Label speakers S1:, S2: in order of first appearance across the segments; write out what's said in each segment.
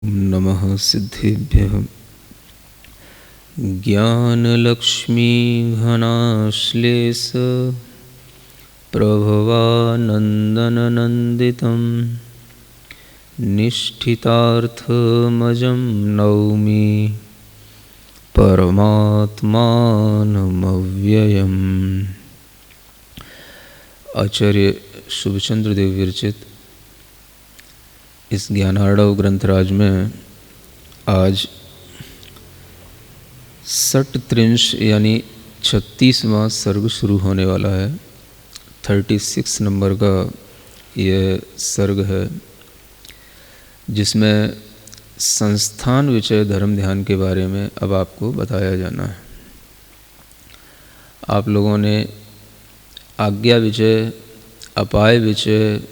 S1: नमः सिद्धेभ्यः। ज्ञानलक्ष्मीघनाश्लेष प्रभवानन्दननन्दितं निष्ठितार्थमजं नौमि परमात्मानमव्ययम्। आचार्य शुभचंद्र देव विरचित इस ज्ञानार्णव ग्रंथराज में आज षट्त्रिंश यानी 36वां सर्ग शुरू होने वाला है। 36 नंबर का यह सर्ग है, जिसमें संस्थान विषय धर्म ध्यान के बारे में अब आपको बताया जाना है। आप लोगों ने आज्ञा विषय, अपाय विषय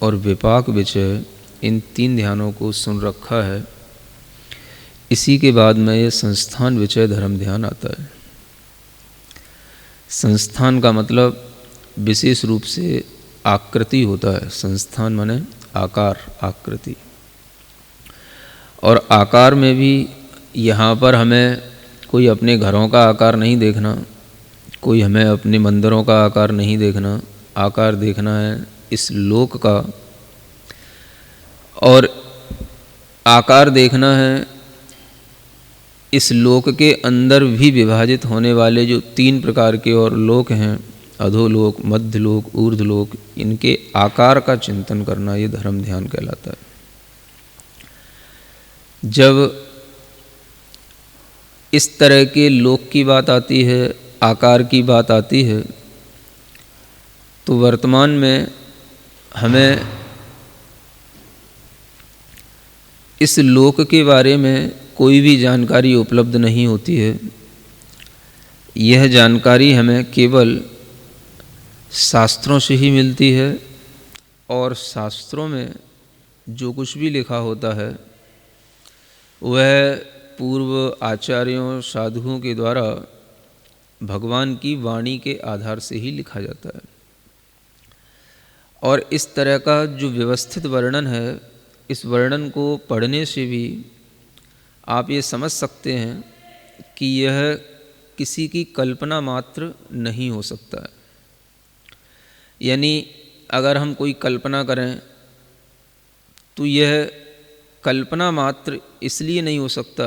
S1: और विपाक विषय, इन 3 ध्यानों को सुन रखा है। इसी के बाद में ये संस्थान विषय धर्म ध्यान आता है। संस्थान का मतलब विशेष रूप से आकृति होता है। संस्थान माने आकार, आकृति। और आकार में भी यहाँ पर हमें कोई अपने घरों का आकार नहीं देखना, कोई हमें अपने मंदिरों का आकार नहीं देखना। आकार देखना है इस लोक का, और आकार देखना है इस लोक के अंदर भी विभाजित होने वाले जो 3 प्रकार के और लोक हैं, अधोलोक, मध्यलोक, ऊर्ध्वलोक, इनके आकार का चिंतन करना, ये धर्म ध्यान कहलाता है। जब इस तरह के लोक की बात आती है, आकार की बात आती है, तो वर्तमान में हमें इस लोक के बारे में कोई भी जानकारी उपलब्ध नहीं होती है। यह जानकारी हमें केवल शास्त्रों से ही मिलती है, और शास्त्रों में जो कुछ भी लिखा होता है वह पूर्व आचार्यों, साधुओं के द्वारा भगवान की वाणी के आधार से ही लिखा जाता है। और इस तरह का जो व्यवस्थित वर्णन है, इस वर्णन को पढ़ने से भी आप ये समझ सकते हैं कि यह किसी की कल्पना मात्र नहीं हो सकता है। यानी अगर हम कोई कल्पना करें तो यह कल्पना मात्र इसलिए नहीं हो सकता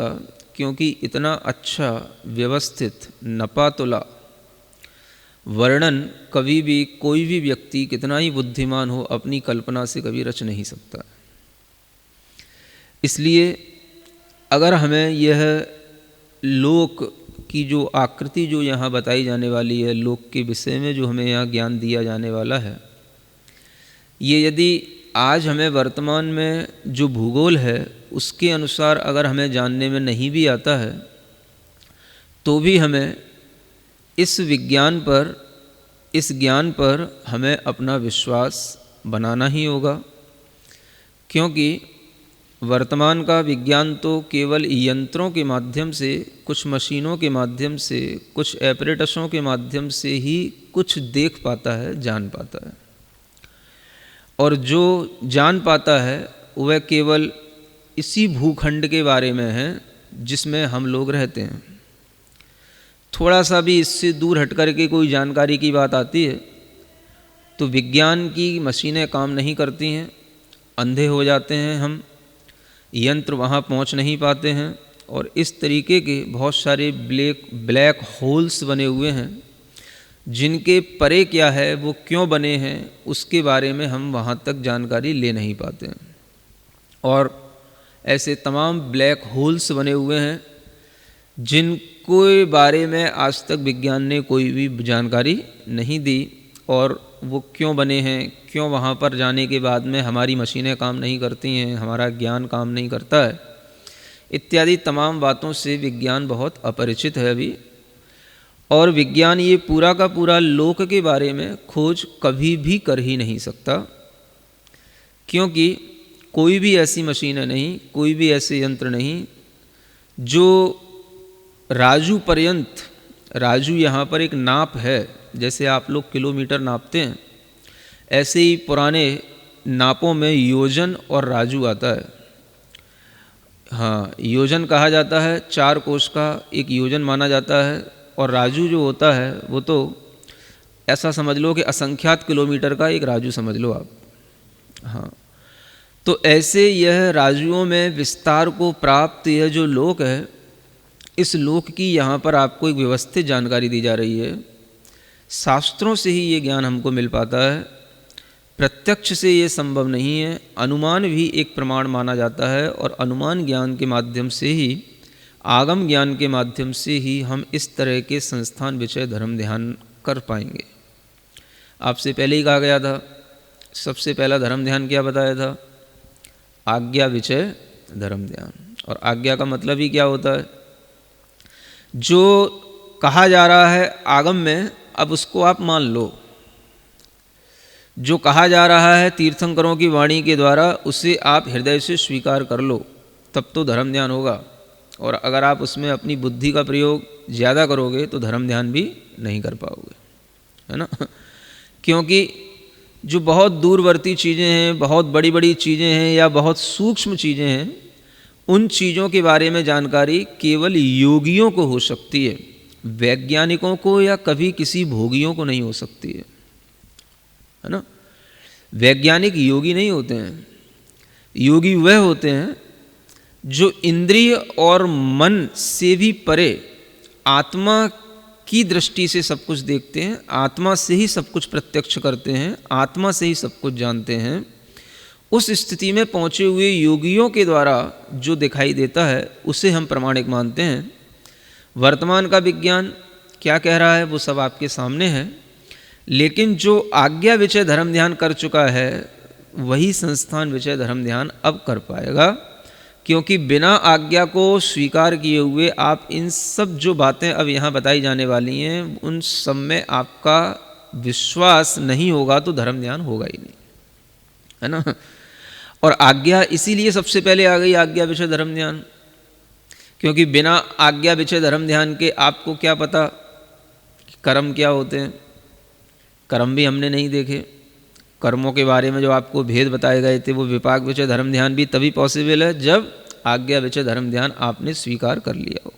S1: क्योंकि इतना अच्छा व्यवस्थित नपातुला वर्णन कभी भी कोई भी व्यक्ति कितना ही बुद्धिमान हो अपनी कल्पना से कभी रच नहीं सकता। इसलिए अगर हमें यह लोक की जो आकृति जो यहाँ बताई जाने वाली है, लोक के विषय में जो हमें यहाँ ज्ञान दिया जाने वाला है, ये यदि आज हमें वर्तमान में जो भूगोल है उसके अनुसार अगर हमें जानने में नहीं भी आता है, तो भी हमें इस विज्ञान पर, इस ज्ञान पर हमें अपना विश्वास बनाना ही होगा। क्योंकि वर्तमान का विज्ञान तो केवल यंत्रों के माध्यम से, कुछ मशीनों के माध्यम से, कुछ एपरेटसों के माध्यम से ही कुछ देख पाता है, जान पाता है। और जो जान पाता है वह केवल इसी भूखंड के बारे में है जिसमें हम लोग रहते हैं। थोड़ा सा भी इससे दूर हट कर के कोई जानकारी की बात आती है तो विज्ञान की मशीनें काम नहीं करती हैं, अंधे हो जाते हैं हम, यंत्र वहाँ पहुँच नहीं पाते हैं। और इस तरीके के बहुत सारे ब्लैक होल्स बने हुए हैं, जिनके परे क्या है, वो क्यों बने हैं, उसके बारे में हम वहाँ तक जानकारी ले नहीं पाते हैं। और ऐसे तमाम ब्लैक होल्स बने हुए हैं जिनके बारे में आज तक विज्ञान ने कोई भी जानकारी नहीं दी, और वो क्यों बने हैं, क्यों वहाँ पर जाने के बाद में हमारी मशीनें काम नहीं करती हैं, हमारा ज्ञान काम नहीं करता है, इत्यादि तमाम बातों से विज्ञान बहुत अपरिचित है अभी। और विज्ञान ये पूरा का पूरा लोक के बारे में खोज कभी भी कर ही नहीं सकता, क्योंकि कोई भी ऐसी मशीन नहीं, कोई भी ऐसे यंत्र नहीं जो राजू पर्यंत, राजू यहाँ पर एक नाप है, जैसे आप लोग किलोमीटर नापते हैं, ऐसे ही पुराने नापों में योजन और राजू आता है। हाँ, योजन कहा जाता है, 4 कोस का एक योजन माना जाता है। और राजू जो होता है वो तो ऐसा समझ लो कि असंख्यात किलोमीटर का एक राजू समझ लो आप। हाँ, तो ऐसे यह राजुओं में विस्तार को प्राप्त यह जो लोक है, इस लोक की यहाँ पर आपको एक व्यवस्थित जानकारी दी जा रही है। शास्त्रों से ही ये ज्ञान हमको मिल पाता है, प्रत्यक्ष से ये संभव नहीं है। अनुमान भी एक प्रमाण माना जाता है, और अनुमान ज्ञान के माध्यम से ही, आगम ज्ञान के माध्यम से ही हम इस तरह के संस्थान विषय धर्म ध्यान कर पाएंगे। आपसे पहले ही कहा गया था, सबसे पहला धर्म ध्यान क्या बताया था? आज्ञा विषय धर्म ध्यान। और आज्ञा का मतलब ही क्या होता है? जो कहा जा रहा है आगम में, अब उसको आप मान लो। जो कहा जा रहा है तीर्थंकरों की वाणी के द्वारा, उसे आप हृदय से स्वीकार कर लो, तब तो धर्म ध्यान होगा। और अगर आप उसमें अपनी बुद्धि का प्रयोग ज़्यादा करोगे तो धर्म ध्यान भी नहीं कर पाओगे, है ना। क्योंकि जो बहुत दूरवर्ती चीज़ें हैं, बहुत बड़ी बड़ी चीज़ें हैं, या बहुत सूक्ष्म चीज़ें हैं, उन चीज़ों के बारे में जानकारी केवल योगियों को हो सकती है, वैज्ञानिकों को या कभी किसी भोगियों को नहीं हो सकती है ना। वैज्ञानिक योगी नहीं होते हैं। योगी वह होते हैं जो इंद्रिय और मन से भी परे आत्मा की दृष्टि से सब कुछ देखते हैं, आत्मा से ही सब कुछ प्रत्यक्ष करते हैं, आत्मा से ही सब कुछ जानते हैं। उस स्थिति में पहुँचे हुए योगियों के द्वारा जो दिखाई देता है उसे हम प्रमाणिक मानते हैं। वर्तमान का विज्ञान क्या कह रहा है वो सब आपके सामने है, लेकिन जो आज्ञा विषय धर्म ध्यान कर चुका है वही संस्थान विषय धर्म ध्यान अब कर पाएगा। क्योंकि बिना आज्ञा को स्वीकार किए हुए आप इन सब जो बातें अब यहाँ बताई जाने वाली हैं उन सब में आपका विश्वास नहीं होगा तो धर्म ध्यान होगा ही नहीं, है ना। और आज्ञा इसीलिए सबसे पहले आ गई, आज्ञा विषय धर्म ध्यान। क्योंकि बिना आज्ञा विषय धर्म ध्यान के आपको क्या पता कि कर्म क्या होते हैं। कर्म भी हमने नहीं देखे। कर्मों के बारे में जो आपको भेद बताए गए थे वो विपाक विषय धर्म ध्यान भी तभी पॉसिबल है जब आज्ञा विषय धर्म ध्यान आपने स्वीकार कर लिया हो।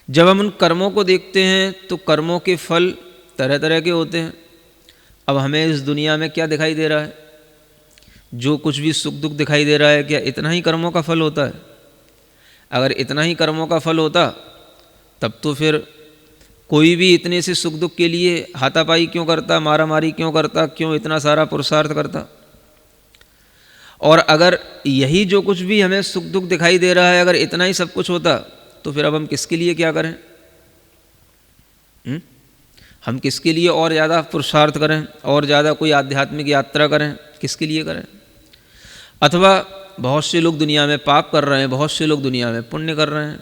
S1: जब हम उन कर्मों को देखते हैं तो कर्मों के फल तरह तरह के होते हैं। अब हमें इस दुनिया में क्या दिखाई दे रहा है? जो कुछ भी सुख दुख दिखाई दे रहा है, क्या इतना ही कर्मों का फल होता है? अगर इतना ही कर्मों का फल होता तब तो फिर कोई भी इतने से सुख दुख के लिए हाथापाई क्यों करता, मारा मारी क्यों करता, क्यों इतना सारा पुरुषार्थ करता। और अगर यही जो कुछ भी हमें सुख दुख दिखाई दे रहा है अगर इतना ही सब कुछ होता तो फिर अब हम किसके लिए क्या करें? हम किसके लिए और ज़्यादा पुरुषार्थ करें और ज़्यादा कोई आध्यात्मिक यात्रा करें? किसके लिए करें? अथवा बहुत से लोग दुनिया में पाप कर रहे हैं, बहुत से लोग दुनिया में पुण्य कर रहे हैं।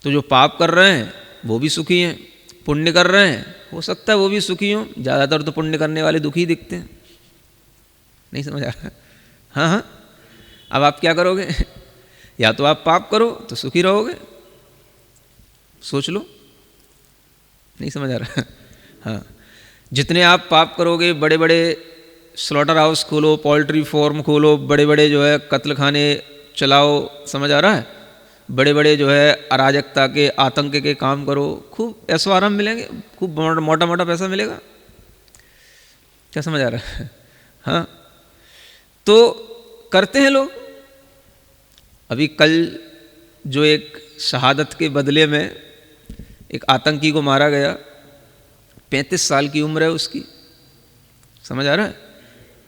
S1: तो जो पाप कर रहे हैं वो भी सुखी हैं, पुण्य कर रहे हैं हो सकता है वो भी सुखी हों। ज़्यादातर तो पुण्य करने वाले दुखी दिखते हैं। नहीं समझ आ रहा? हाँ हाँ, अब आप क्या करोगे? या तो आप पाप करो तो सुखी रहोगे, सोच लो। नहीं समझ आ रहा? हाँ, जितने आप पाप करोगे, बड़े बड़े स्लॉटर हाउस खोलो, पोल्ट्री फार्म खोलो, बड़े बड़े जो है कत्ल खाने चलाओ, समझ आ रहा है, बड़े बड़े जो है अराजकता के आतंक के काम करो, खूब ऐसो आराम मिलेंगे, खूब मोटा मोटा पैसा मिलेगा। क्या समझ आ रहा है? हाँ, तो करते हैं लोग। अभी कल जो एक शहादत के बदले में एक आतंकी को मारा गया, 35 साल की उम्र है उसकी, समझ आ रहा है।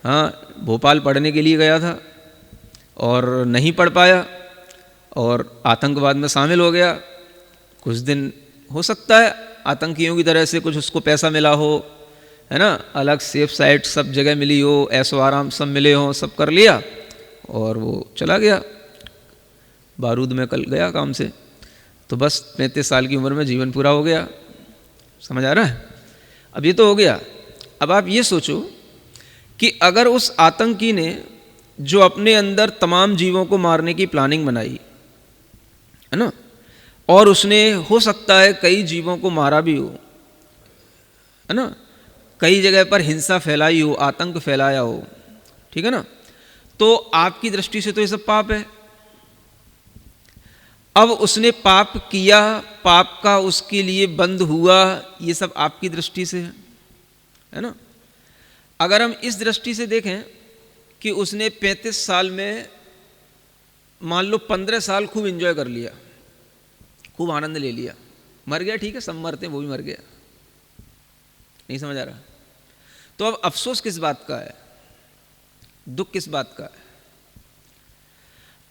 S1: हाँ, भोपाल पढ़ने के लिए गया था और नहीं पढ़ पाया और आतंकवाद में शामिल हो गया। कुछ दिन हो सकता है आतंकियों की तरह से कुछ उसको पैसा मिला हो, है ना, अलग सेफ साइट सब जगह मिली हो, ऐसो आराम सब मिले हों, सब कर लिया और वो चला गया, बारूद में कल गया काम से। तो बस 35 साल की उम्र में जीवन पूरा हो गया। समझ आ रहा है? अब ये तो हो गया। अब आप ये सोचो कि अगर उस आतंकी ने जो अपने अंदर तमाम जीवों को मारने की प्लानिंग बनाई, है ना, और उसने हो सकता है कई जीवों को मारा भी हो, है ना, कई जगह पर हिंसा फैलाई हो, आतंक फैलाया हो, ठीक है ना, तो आपकी दृष्टि से तो ये सब पाप है। अब उसने पाप किया, पाप का उसके लिए बंद हुआ, ये सब आपकी दृष्टि से है ना। अगर हम इस दृष्टि से देखें कि उसने 35 साल में मान लो 15 साल खूब एंजॉय कर लिया, खूब आनंद ले लिया, मर गया, ठीक है, सब मरते हैं, वो भी मर गया, नहीं समझ आ रहा। तो अब अफसोस किस बात का है, दुख किस बात का है?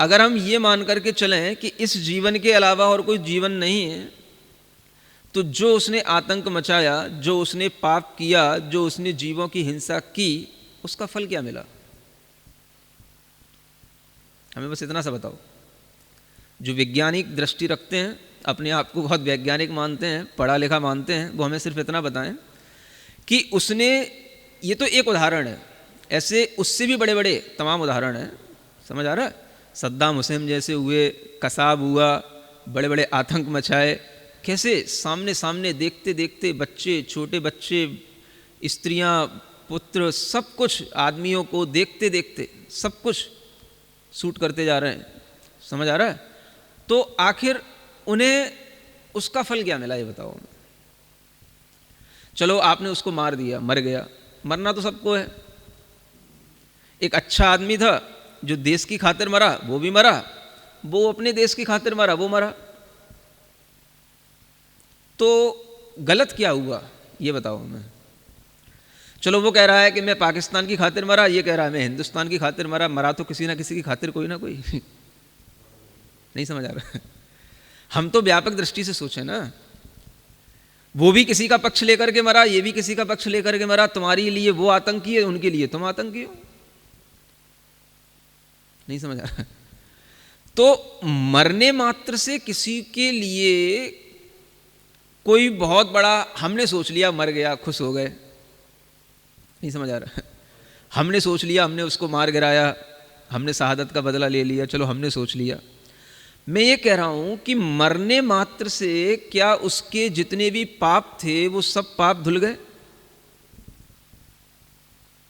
S1: अगर हम ये मान करके चलें कि इस जीवन के अलावा और कोई जीवन नहीं है, तो जो उसने आतंक मचाया, जो उसने पाप किया, जो उसने जीवों की हिंसा की, उसका फल क्या मिला? हमें बस इतना सा बताओ। जो वैज्ञानिक दृष्टि रखते हैं, अपने आप को बहुत वैज्ञानिक मानते हैं, पढ़ा लिखा मानते हैं, वो हमें सिर्फ इतना बताएं कि उसने, ये तो एक उदाहरण है, ऐसे उससे भी बड़े बड़े तमाम उदाहरण हैं, समझ आ रहा है? सद्दाम हुसैन जैसे हुए, कसाब हुआ, बड़े बड़े आतंक मचाए, कैसे सामने सामने देखते देखते बच्चे, छोटे बच्चे, स्त्रियां, पुत्र, सब कुछ आदमियों को देखते देखते सब कुछ शूट करते जा रहे हैं, समझ आ रहा है? तो आखिर उन्हें उसका फल क्या मिला, ये बताओ। चलो आपने उसको मार दिया, मर गया, मरना तो सबको है। एक अच्छा आदमी था जो देश की खातिर मरा, वो भी मरा, वो अपने देश की खातिर मरा, वो मरा, तो गलत क्या हुआ ये बताओ हमें। चलो वो कह रहा है कि मैं पाकिस्तान की खातिर मरा, ये कह रहा है मैं हिंदुस्तान की खातिर मरा, मरा तो किसी ना किसी की खातिर कोई ना कोई नहीं समझ आ रहा। हम तो व्यापक दृष्टि से सोचें ना, वो भी किसी का पक्ष लेकर के मरा, ये भी किसी का पक्ष लेकर के मरा, तुम्हारे लिए वो आतंकी है, उनके लिए तुम आतंकी हो, नहीं समझ आ रहा। तो मरने मात्र से किसी के लिए कोई बहुत बड़ा, हमने सोच लिया मर गया, खुश हो गए, नहीं समझ आ रहा। हमने सोच लिया, हमने उसको मार गिराया, हमने शहादत का बदला ले लिया, चलो हमने सोच लिया। मैं ये कह रहा हूं कि मरने मात्र से क्या उसके जितने भी पाप थे वो सब पाप धुल गए?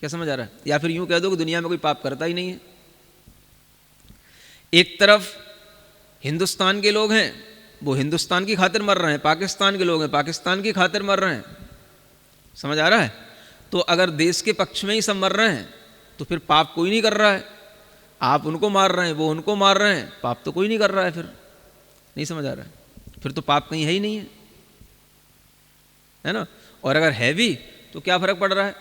S1: क्या समझ आ रहा है? या फिर यूं कह दो कि दुनिया में कोई पाप करता ही नहीं है। एक तरफ हिंदुस्तान के लोग हैं, वो हिंदुस्तान की खातिर मर रहे हैं, पाकिस्तान के लोग हैं, पाकिस्तान की खातिर मर रहे हैं, समझ आ रहा है? तो अगर देश के पक्ष में ही सब मर रहे हैं तो फिर पाप कोई नहीं कर रहा है, आप उनको मार रहे हैं, वो उनको मार रहे हैं, पाप तो कोई नहीं कर रहा है, फिर नहीं समझ आ रहा है? फिर तो पाप कहीं है ही नहीं है ना? और अगर है भी तो क्या फर्क पड़ रहा है?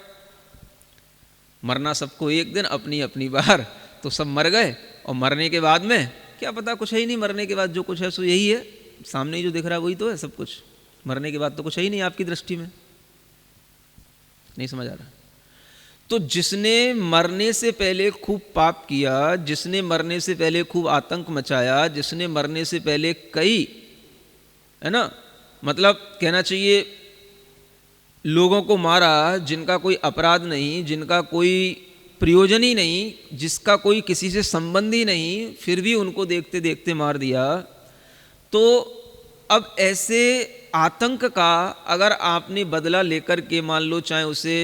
S1: मरना सबको एक दिन, अपनी अपनी बार, तो सब मर गए, और मरने के बाद में क्या पता कुछ है ही नहीं, मरने के बाद जो कुछ है सो यही है, सामने ही जो दिख रहा है वही तो है सब कुछ, मरने के बाद तो कुछ है ही नहीं आपकी दृष्टि में, नहीं समझ आ रहा। तो जिसने मरने से पहले खूब पाप किया, जिसने मरने से पहले खूब आतंक मचाया, जिसने मरने से पहले कई, है ना, मतलब कहना चाहिए लोगों को मारा जिनका कोई अपराध नहीं, जिनका कोई प्रयोजन ही नहीं, जिसका कोई किसी से संबंध ही नहीं, फिर भी उनको देखते देखते मार दिया, तो अब ऐसे आतंक का अगर आपने बदला लेकर के मान लो चाहे उसे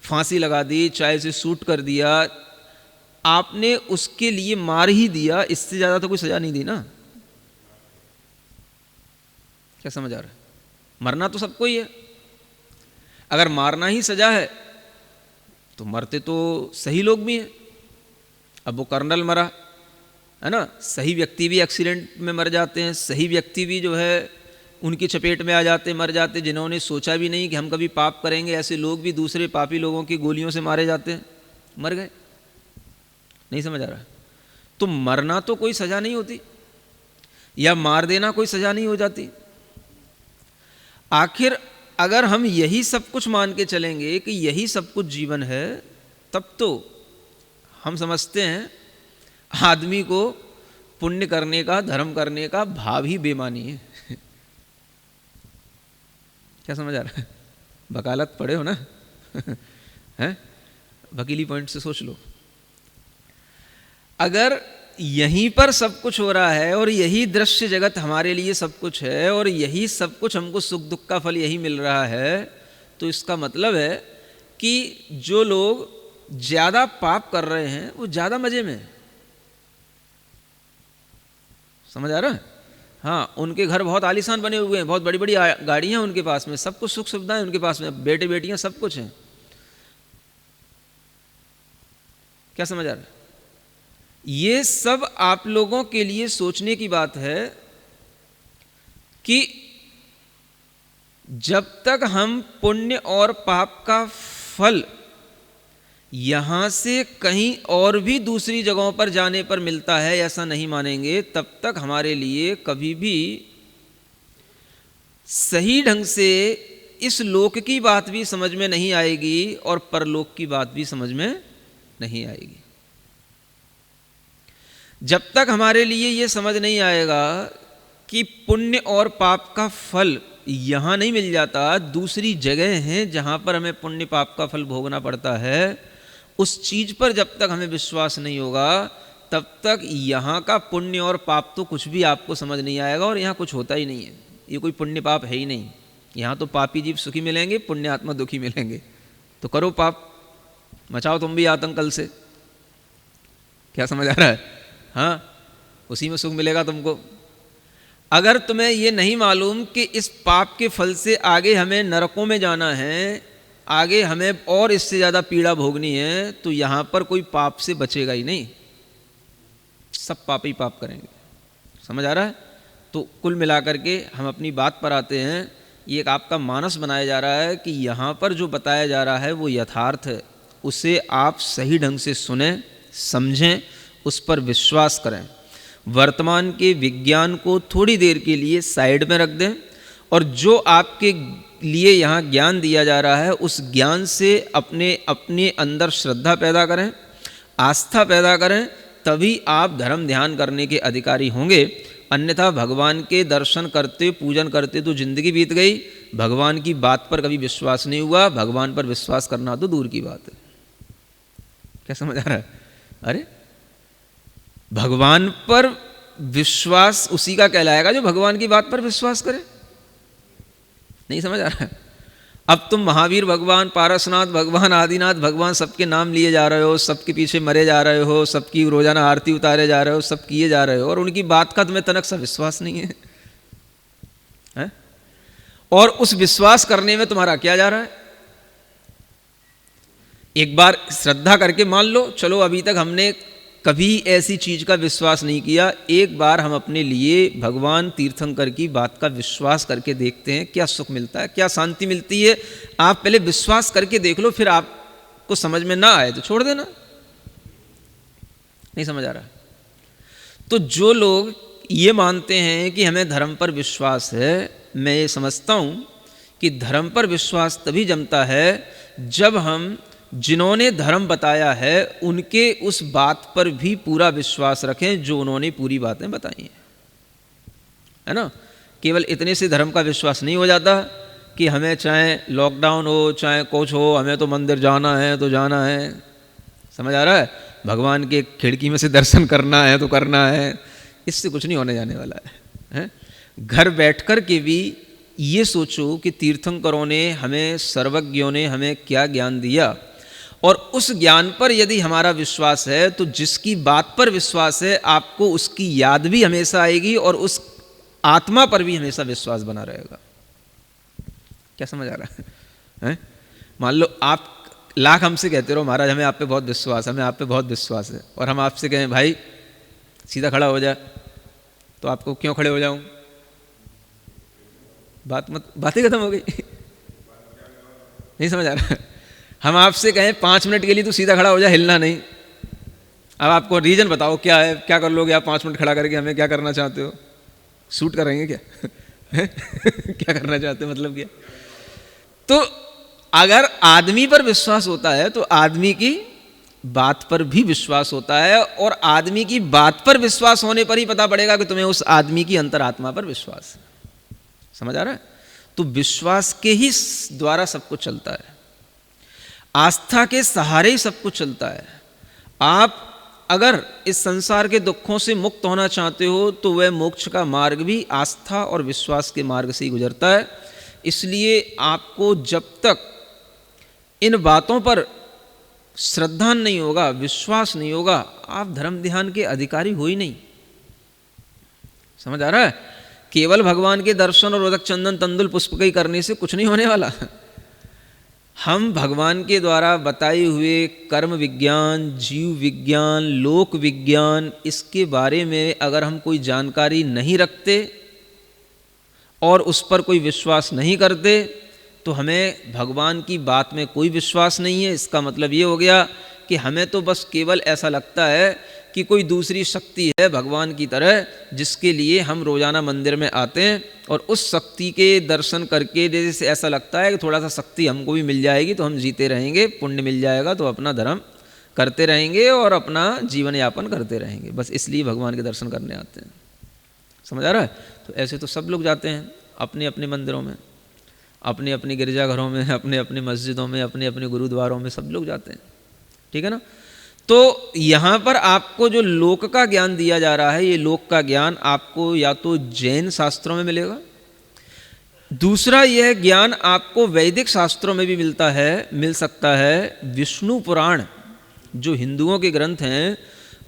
S1: फांसी लगा दी, चाहे उसे शूट कर दिया, आपने उसके लिए मार ही दिया, इससे ज़्यादा तो कोई सज़ा नहीं दी ना। क्या समझ आ रहा है? मरना तो सबको ही है, अगर मारना ही सज़ा है तो मरते तो सही लोग भी हैं। अब वो कर्नल मरा, है ना, सही व्यक्ति भी एक्सीडेंट में मर जाते हैं, सही व्यक्ति भी जो है उनकी चपेट में आ जाते, मर जाते, जिन्होंने सोचा भी नहीं कि हम कभी पाप करेंगे, ऐसे लोग भी दूसरे पापी लोगों की गोलियों से मारे जाते हैं, मर गए, नहीं समझ आ रहा। तो मरना तो कोई सज़ा नहीं होती, या मार देना कोई सज़ा नहीं हो जाती। आखिर अगर हम यही सब कुछ मान के चलेंगे कि यही सब कुछ जीवन है, तब तो हम समझते हैं आदमी को पुण्य करने का, धर्म करने का भाव ही बेमानी है। क्या समझ आ रहा है? वकालत पढ़े हो ना हैं? वकीली पॉइंट से सोच लो, अगर यहीं पर सब कुछ हो रहा है और यही दृश्य जगत हमारे लिए सब कुछ है और यही सब कुछ हमको सुख दुख का फल यही मिल रहा है, तो इसका मतलब है कि जो लोग ज़्यादा पाप कर रहे हैं वो ज़्यादा मज़े में। समझ आ रहा है? हाँ, उनके घर बहुत आलीशान बने हुए हैं, बहुत बड़ी बड़ी गाड़ियाँ उनके पास में, सब कुछ सुख सुविधाएं उनके पास में, बेटे बेटियाँ सब कुछ हैं। क्या समझ आ रहा है? ये सब आप लोगों के लिए सोचने की बात है कि जब तक हम पुण्य और पाप का फल यहां से कहीं और भी दूसरी जगहों पर जाने पर मिलता है ऐसा नहीं मानेंगे, तब तक हमारे लिए कभी भी सही ढंग से इस लोक की बात भी समझ में नहीं आएगी और परलोक की बात भी समझ में नहीं आएगी। जब तक हमारे लिए ये समझ नहीं आएगा कि पुण्य और पाप का फल यहां नहीं मिल जाता, दूसरी जगह हैं जहां पर हमें पुण्य पाप का फल भोगना पड़ता है, उस चीज पर जब तक हमें विश्वास नहीं होगा तब तक यहाँ का पुण्य और पाप तो कुछ भी आपको समझ नहीं आएगा और यहाँ कुछ होता ही नहीं है। ये कोई पुण्य पाप है ही नहीं। यहाँ तो पापी जीव सुखी मिलेंगे, पुण्य आत्मा दुखी मिलेंगे। तो करो पाप, मचाओ तुम भी आतंक कल से। क्या समझ आ रहा है? हाँ, उसी में सुख मिलेगा तुमको। अगर तुम्हें ये नहीं मालूम कि इस पाप के फल से आगे हमें नरकों में जाना है, आगे हमें और इससे ज़्यादा पीड़ा भोगनी है, तो यहाँ पर कोई पाप से बचेगा ही नहीं, सब पाप ही पाप करेंगे। समझ आ रहा है? तो कुल मिलाकर के हम अपनी बात पर आते हैं। ये एक आपका मानस बनाया जा रहा है कि यहाँ पर जो बताया जा रहा है वो यथार्थ है, उसे आप सही ढंग से सुनें, समझें, उस पर विश्वास करें। वर्तमान के विज्ञान को थोड़ी देर के लिए साइड में रख दें और जो आपके लिए यहाँ ज्ञान दिया जा रहा है उस ज्ञान से अपने अंदर श्रद्धा पैदा करें, आस्था पैदा करें, तभी आप धर्म ध्यान करने के अधिकारी होंगे। अन्यथा भगवान के दर्शन करते पूजन करते तो जिंदगी बीत गई, भगवान की बात पर कभी विश्वास नहीं हुआ, भगवान पर विश्वास करना तो दूर की बात है। क्या समझ आ रहा है? अरे भगवान पर विश्वास उसी का कहलाएगा जो भगवान की बात पर विश्वास करे। नहीं समझ आ रहा है? अब तुम महावीर भगवान, पारसनाथ भगवान, आदिनाथ भगवान सबके नाम लिए जा रहे हो, सबके पीछे मरे जा रहे हो, सबकी रोजाना आरती उतारे जा रहे हो, सब किए जा रहे हो और उनकी बात का तुम्हें तनक सा विश्वास नहीं है? और उस विश्वास करने में तुम्हारा क्या जा रहा है? एक बार श्रद्धा करके मान लो, चलो अभी तक हमने कभी ऐसी चीज का विश्वास नहीं किया, एक बार हम अपने लिए भगवान तीर्थंकर की बात का विश्वास करके देखते हैं, क्या सुख मिलता है, क्या शांति मिलती है। आप पहले विश्वास करके देख लो, फिर आपको समझ में ना आए तो छोड़ देना। नहीं समझ आ रहा? तो जो लोग ये मानते हैं कि हमें धर्म पर विश्वास है, मैं ये समझता हूं कि धर्म पर विश्वास तभी जमता है जब हम जिन्होंने धर्म बताया है उनके उस बात पर भी पूरा विश्वास रखें जो उन्होंने पूरी बातें बताई हैं, है ना। केवल इतने से धर्म का विश्वास नहीं हो जाता कि हमें चाहे लॉकडाउन हो चाहे कुछ हो, हमें तो मंदिर जाना है तो जाना है। समझ आ रहा है? भगवान के खिड़की में से दर्शन करना है तो करना है। इससे कुछ नहीं होने जाने वाला है? घर बैठकर के भी ये सोचो कि तीर्थंकरों ने, हमें सर्वज्ञों ने हमें क्या ज्ञान दिया, और उस ज्ञान पर यदि हमारा विश्वास है तो जिसकी बात पर विश्वास है आपको उसकी याद भी हमेशा आएगी और उस आत्मा पर भी हमेशा विश्वास बना रहेगा। क्या समझ आ रहा है? मान लो आप लाख हमसे कहते रहो महाराज हमें आप पे बहुत विश्वास, हमें आप पे बहुत विश्वास है, और हम आपसे कहें भाई सीधा खड़ा हो जाए, तो आपको क्यों खड़े हो जाऊं? बातें खत्म हो गई। नहीं समझ आ रहा? हम आपसे कहें 5 मिनट के लिए तू सीधा खड़ा हो जा, हिलना नहीं। अब आपको रीजन बताओ क्या है, क्या कर लोगे आप 5 मिनट खड़ा करके? हमें क्या करना चाहते हो? शूट करेंगे क्या? क्या करना चाहते हो, मतलब क्या? तो अगर आदमी पर विश्वास होता है तो आदमी की बात पर भी विश्वास होता है, और आदमी की बात पर विश्वास होने पर ही पता पड़ेगा कि तुम्हें उस आदमी की अंतरात्मा पर विश्वास है। समझ आ रहा है? तो विश्वास के ही द्वारा सब कुछ चलता है, आस्था के सहारे ही सब कुछ चलता है। आप अगर इस संसार के दुखों से मुक्त होना चाहते हो तो वह मोक्ष का मार्ग भी आस्था और विश्वास के मार्ग से ही गुजरता है। इसलिए आपको जब तक इन बातों पर श्रद्धा नहीं होगा, विश्वास नहीं होगा, आप धर्म ध्यान के अधिकारी हो ही नहीं। समझ आ रहा है? केवल भगवान के दर्शन और उदक चंदन तंदुल पुष्पकई करने से कुछ नहीं होने वाला। हम भगवान के द्वारा बताए हुए कर्म विज्ञान, जीव विज्ञान, लोक विज्ञान, इसके बारे में अगर हम कोई जानकारी नहीं रखते और उस पर कोई विश्वास नहीं करते तो हमें भगवान की बात में कोई विश्वास नहीं है। इसका मतलब ये हो गया कि हमें तो बस केवल ऐसा लगता है कि कोई दूसरी शक्ति है भगवान की तरह, जिसके लिए हम रोज़ाना मंदिर में आते हैं और उस शक्ति के दर्शन करके जैसे ऐसा लगता है कि थोड़ा सा शक्ति हमको भी मिल जाएगी तो हम जीते रहेंगे, पुण्य मिल जाएगा तो अपना धर्म करते रहेंगे और अपना जीवन यापन करते रहेंगे, बस इसलिए भगवान के दर्शन करने आते हैं। समझ आ रहा है? तो ऐसे तो सब लोग जाते हैं अपने अपने मंदिरों में, अपने अपने गिरजाघरों में, अपने अपने मस्जिदों में, अपने अपने गुरुद्वारों में, सब लोग जाते हैं। ठीक है ना? तो यहाँ पर आपको जो लोक का ज्ञान दिया जा रहा है, ये लोक का ज्ञान आपको या तो जैन शास्त्रों में मिलेगा, दूसरा यह ज्ञान आपको वैदिक शास्त्रों में भी मिल सकता है। विष्णु पुराण जो हिंदुओं के ग्रंथ हैं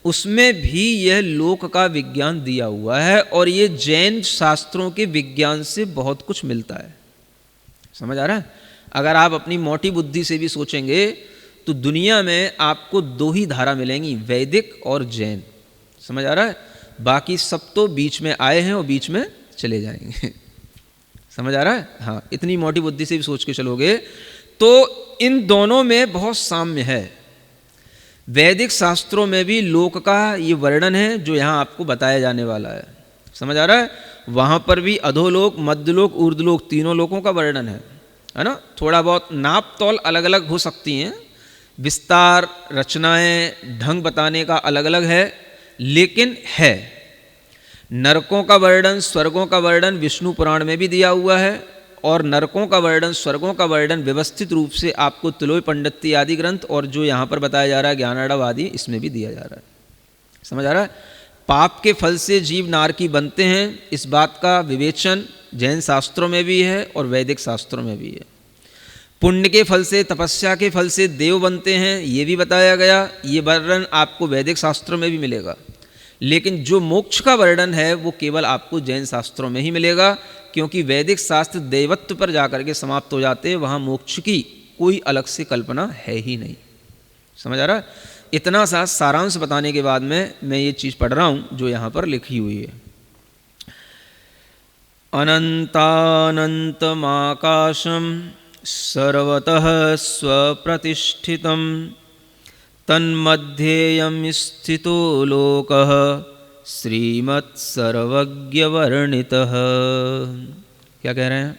S1: उसमें भी यह लोक का विज्ञान दिया हुआ है और ये जैन शास्त्रों के विज्ञान से बहुत कुछ मिलता है। समझ आ रहा है? अगर आप अपनी मोटी बुद्धि से भी सोचेंगे तो दुनिया में आपको दो ही धारा मिलेंगी, वैदिक और जैन। समझ आ रहा है? बाकी सब तो बीच में आए हैं और बीच में चले जाएंगे। समझ आ रहा है? हाँ, इतनी मोटी बुद्धि से भी सोच के चलोगे तो इन दोनों में बहुत साम्य है। वैदिक शास्त्रों में भी लोक का ये वर्णन है जो यहाँ आपको बताया जाने वाला है। समझ आ रहा है? वहाँ पर भी अधोलोक, मध्यलोक, ऊर्ध्वलोक, तीनों लोकों का वर्णन है ना? थोड़ा बहुत नाप तौल अलग अलग हो सकती हैं, विस्तार, रचनाएं, ढंग बताने का अलग अलग है, लेकिन है। नरकों का वर्णन, स्वर्गों का वर्णन विष्णु पुराण में भी दिया हुआ है और नरकों का वर्णन, स्वर्गों का वर्णन व्यवस्थित रूप से आपको तिलोय पंडित्ति आदि ग्रंथ और जो यहाँ पर बताया जा रहा है ज्ञानार्णव आदि, इसमें भी दिया जा रहा है। समझ आ रहा है? पाप के फल से जीव नारकी बनते हैं, इस बात का विवेचन जैन शास्त्रों में भी है और वैदिक शास्त्रों में भी है। पुण्य के फल से, तपस्या के फल से देव बनते हैं, ये भी बताया गया। ये वर्णन आपको वैदिक शास्त्रों में भी मिलेगा, लेकिन जो मोक्ष का वर्णन है वो केवल आपको जैन शास्त्रों में ही मिलेगा, क्योंकि वैदिक शास्त्र देवत्व पर जाकर के समाप्त हो जाते हैं। वहाँ मोक्ष की कोई अलग से कल्पना है ही नहीं। समझ आ रहा है? इतना सा सारांश बताने के बाद में मैं ये चीज़ पढ़ रहा हूँ जो यहाँ पर लिखी हुई है। अनंतानंतमाकाशम सर्वतः स्वप्रतिष्ठितं तन्मध्येयं स्थितो लोकः श्रीमत्सर्वज्ञवर्णितः। क्या कह रहे हैं?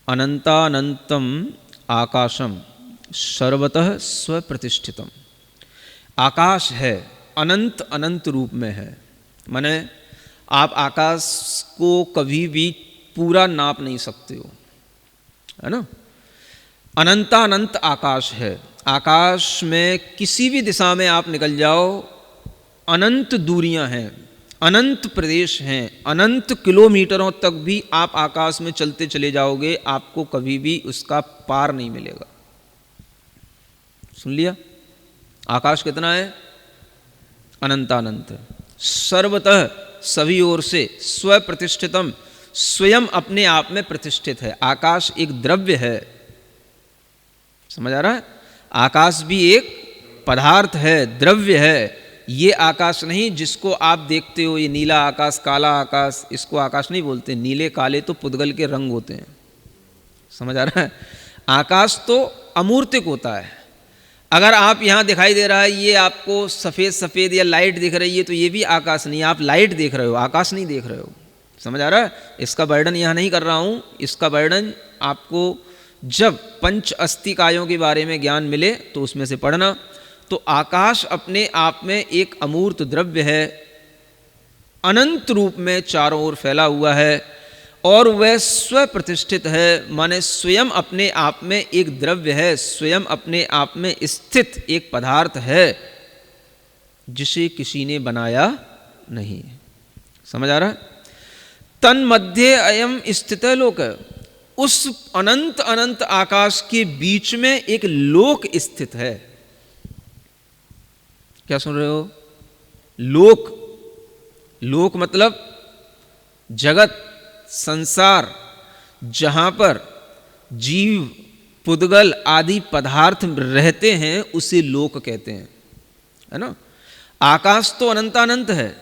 S1: अनंतानंतम आकाशम सर्वतः स्वप्रतिष्ठितम। आकाश है, अनंत अनंत रूप में है। माने आप आकाश को कभी भी पूरा नाप नहीं सकते हो, है ना? अनंतानंत आकाश है। आकाश में किसी भी दिशा में आप निकल जाओ, अनंत दूरियां हैं, अनंत प्रदेश हैं, अनंत किलोमीटरों तक भी आप आकाश में चलते चले जाओगे, आपको कभी भी उसका पार नहीं मिलेगा। सुन लिया? आकाश कितना है? अनंतानंत है। सर्वतः सभी ओर से, स्वप्रतिष्ठितम स्वयं अपने आप में प्रतिष्ठित है। आकाश एक द्रव्य है। समझ आ रहा है? आकाश भी एक पदार्थ है, द्रव्य है। ये आकाश नहीं जिसको आप देखते हो, ये नीला आकाश, काला आकाश, इसको आकाश नहीं बोलते। नीले काले तो पुद्गल के रंग होते हैं। समझ आ रहा है? आकाश तो अमूर्तिक होता है। अगर आप यहाँ दिखाई दे रहा है, ये आपको सफ़ेद सफ़ेद या लाइट दिख रही है, तो ये भी आकाश नहीं, आप लाइट देख रहे हो, आकाश नहीं देख रहे हो। समझ आ रहा है? इसका वर्णन यहाँ नहीं कर रहा हूँ। इसका वर्णन आपको जब पंच अस्तिकायों के बारे में ज्ञान मिले तो उसमें से पढ़ना। तो आकाश अपने आप में एक अमूर्त द्रव्य है, अनंत रूप में चारों ओर फैला हुआ है और वह स्वप्रतिष्ठित है। माने स्वयं अपने आप में एक द्रव्य है, स्वयं अपने आप में स्थित एक पदार्थ है जिसे किसी ने बनाया नहीं। समझ आ रहा है? तन्मध्ये अयम स्थित लोक, उस अनंत अनंत आकाश के बीच में एक लोक स्थित है। क्या सुन रहे हो? लोक, लोक मतलब जगत संसार जहाँ पर जीव पुद्गल आदि पदार्थ रहते हैं उसे लोक कहते हैं, है ना। आकाश तो अनंतानंत है,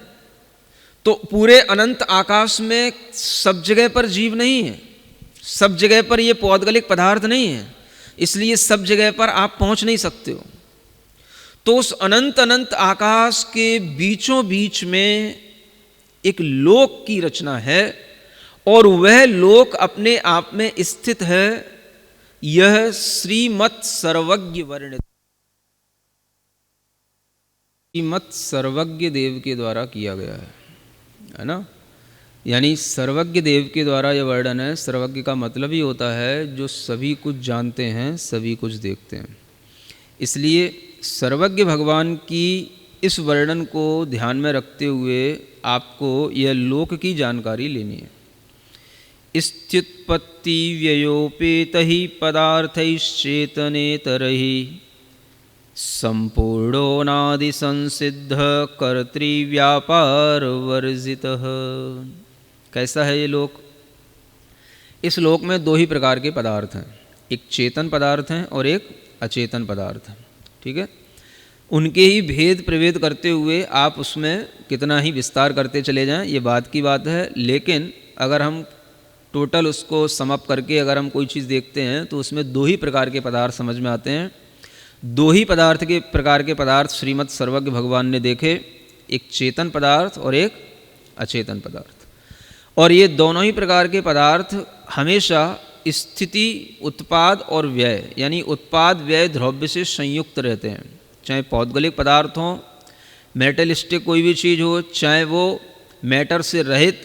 S1: तो पूरे अनंत आकाश में सब जगह पर जीव नहीं है, सब जगह पर ये पौद्गलिक पदार्थ नहीं है, इसलिए सब जगह पर आप पहुंच नहीं सकते हो। तो उस अनंत अनंत आकाश के बीचों बीच में एक लोक की रचना है और वह लोक अपने आप में स्थित है। यह श्रीमत् सर्वज्ञ वर्णित, श्रीमत् सर्वज्ञ देव के द्वारा किया गया है ना। यानी सर्वज्ञ देव के द्वारा यह वर्णन है। सर्वज्ञ का मतलब ही होता है जो सभी कुछ जानते हैं, सभी कुछ देखते हैं। इसलिए सर्वज्ञ भगवान की इस वर्णन को ध्यान में रखते हुए आपको यह लोक की जानकारी लेनी है। स्त्युत्पत्ति व्ययोपेतहि पदार्थैश्चेतनेतरहि संपूर्णोऽनादि संसिद्ध कर्तृव्यापार वर्जितः। कैसा है ये लोक? इस लोक में दो ही प्रकार के पदार्थ हैं, एक चेतन पदार्थ हैं और एक अचेतन पदार्थ है, ठीक है। उनके ही भेद प्रभेद करते हुए आप उसमें कितना ही विस्तार करते चले जाएं, ये बात की बात है। लेकिन अगर हम टोटल उसको समअप करके अगर हम कोई चीज़ देखते हैं तो उसमें दो ही प्रकार के पदार्थ समझ में आते हैं। दो ही प्रकार के पदार्थ श्रीमद् सर्वज्ञ भगवान ने देखे, एक चेतन पदार्थ और एक अचेतन पदार्थ। और ये दोनों ही प्रकार के पदार्थ हमेशा स्थिति, उत्पाद और व्यय, यानी उत्पाद व्यय द्रव्य से संयुक्त रहते हैं। चाहे पौद्गलिक पदार्थ हो, मेटलिस्टिक कोई भी चीज़ हो, चाहे वो मैटर से रहित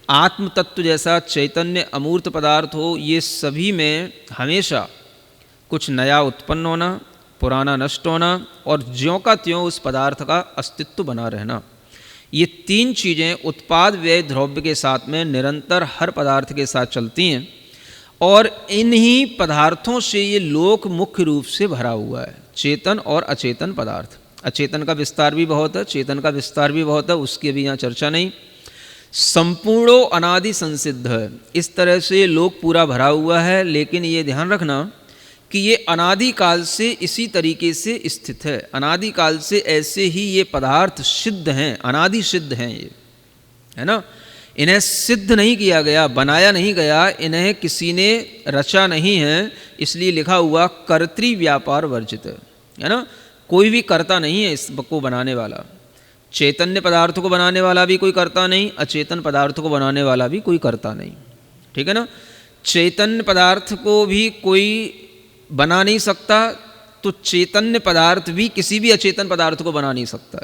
S1: आत्म तत्व जैसा चैतन्य अमूर्त पदार्थ हो, ये सभी में हमेशा कुछ नया उत्पन्न होना, पुराना नष्ट होना और ज्यों का त्यों उस पदार्थ का अस्तित्व बना रहना, ये तीन चीज़ें उत्पाद व्यय द्रव्य के साथ में निरंतर हर पदार्थ के साथ चलती हैं। और इन्हीं पदार्थों से ये लोक मुख्य रूप से भरा हुआ है, चेतन और अचेतन पदार्थ। अचेतन का विस्तार भी बहुत है, चेतन का विस्तार भी बहुत है, उसकी भी यहाँ चर्चा नहीं। संपूर्णो अनादि संसिद्ध है, इस तरह से ये लोक पूरा भरा हुआ है। लेकिन ये ध्यान रखना कि ये अनादि काल से इसी तरीके से स्थित है। अनादि काल से ऐसे ही ये पदार्थ सिद्ध हैं, अनादि सिद्ध हैं ये, है ना। इन्हें सिद्ध नहीं किया गया, बनाया नहीं गया, इन्हें किसी ने रचा नहीं है। इसलिए लिखा हुआ कर्तृ व्यापार वर्जित है ना। कोई भी कर्ता नहीं है इसको बनाने वाला। चैतन्य पदार्थ को बनाने वाला भी कोई कर्ता नहीं, अचेतन पदार्थ को बनाने वाला भी कोई कर्ता नहीं, ठीक है ना। चैतन्य पदार्थ को भी कोई बना नहीं सकता, तो चैतन्य पदार्थ भी किसी भी अचेतन पदार्थ को बना नहीं सकता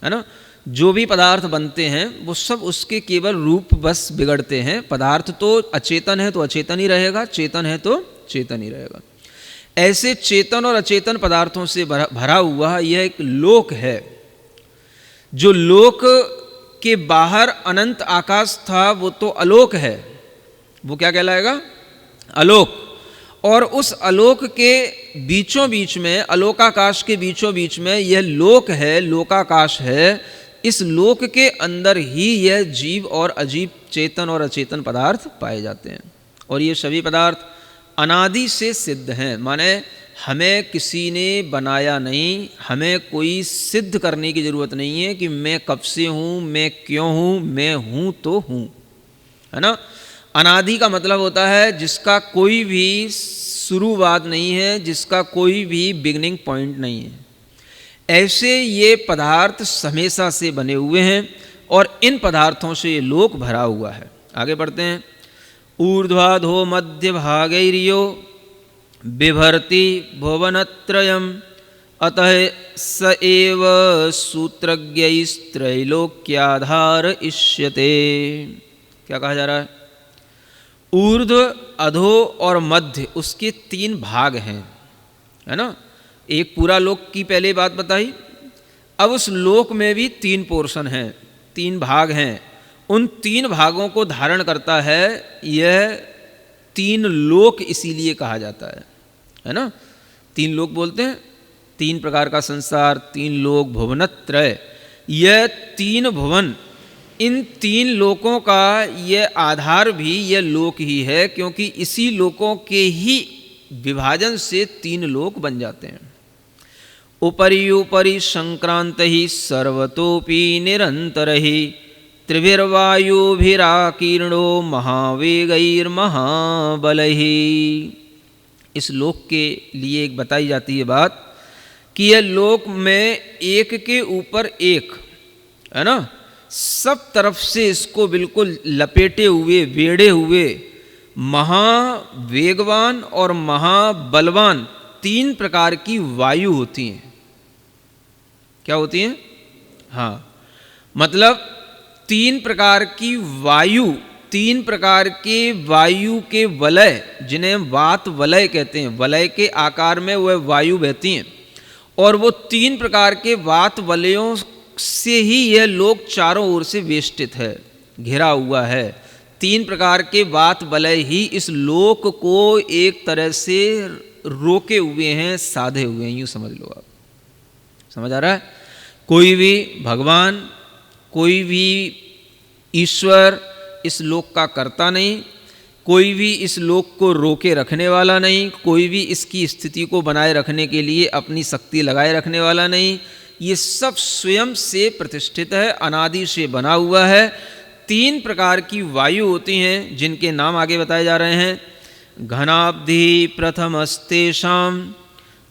S1: है ना। जो भी पदार्थ बनते हैं वो सब उसके केवल रूप बस बिगड़ते हैं। पदार्थ तो अचेतन है तो अचेतन ही रहेगा, चेतन है तो चेतन ही रहेगा। ऐसे चेतन और अचेतन पदार्थों से भरा हुआ यह एक लोक है। जो लोक के बाहर अनंत आकाश था वो तो अलोक है, वो क्या कहलाएगा? अलोक। और उस अलोक के बीचों बीच में, अलोकाकाश के बीचों बीच में यह लोक है, लोकाकाश है। इस लोक के अंदर ही यह जीव और अजीब चेतन और अचेतन पदार्थ पाए जाते हैं। और ये सभी पदार्थ अनादि से सिद्ध हैं, माने हमें किसी ने बनाया नहीं, हमें कोई सिद्ध करने की ज़रूरत नहीं है कि मैं कब से हूँ, मैं क्यों हूँ, मैं हूँ तो हूँ, है ना। अनादि का मतलब होता है जिसका कोई भी शुरुआत नहीं है, जिसका कोई भी बिगनिंग पॉइंट नहीं है। ऐसे ये पदार्थ हमेशा से बने हुए हैं और इन पदार्थों से ये लोक भरा हुआ है। आगे बढ़ते हैं। ऊर्ध्वाधो मध्य भागैर्यो बिभर्ति भुवनत्रयम् अतः स एव सूत्रज्ञैस्त्रैलोक्याधार इष्यते। क्या कहा जा रहा है? ऊर्ध्व, अधो और मध्य, उसके तीन भाग हैं, है ना। एक पूरा लोक की पहले बात बताई, अब उस लोक में भी तीन पोर्शन हैं, तीन भाग हैं। उन तीन भागों को धारण करता है यह तीन लोक, इसीलिए कहा जाता है ना। तीन लोक बोलते हैं, तीन प्रकार का संसार, तीन लोक, भुवनत्रय। यह तीन भुवन इन तीन लोकों का ये आधार भी ये लोक ही है, क्योंकि इसी लोकों के ही विभाजन से तीन लोक बन जाते हैं। उपरि उपरि संक्रांत ही सर्वतोपि निरंतर ही त्रिभिर्वायुभिराकीर्णो महावेगैर्महाबल ही। इस लोक के लिए एक बताई जाती है बात कि यह लोक में एक के ऊपर एक है ना, सब तरफ से इसको बिल्कुल लपेटे हुए बेड़े हुए महावेगवान और महाबलवान तीन प्रकार की वायु होती हैं। क्या होती हैं? हाँ, मतलब तीन प्रकार की वायु, तीन प्रकार के वायु के वलय, जिन्हें वात वलय कहते हैं, वलय के आकार में वह वायु बहती हैं, और वो तीन प्रकार के वात वलयों से ही यह लोक चारों ओर से वेष्टित है, घिरा हुआ है। तीन प्रकार के वात वलय ही इस लोक को एक तरह से रोके हुए हैं, साधे हुए हैं, यूँ समझ लो आप। समझ आ रहा है? कोई भी भगवान, कोई भी ईश्वर इस लोक का कर्ता नहीं, कोई भी इस लोक को रोके रखने वाला नहीं, कोई भी इसकी स्थिति को बनाए रखने के लिए अपनी शक्ति लगाए रखने वाला नहीं। ये सब स्वयं से प्रतिष्ठित है, अनादि से बना हुआ है। तीन प्रकार की वायु होती हैं, जिनके नाम आगे बताए जा रहे हैं। घनाब्धि प्रथमस्तेषां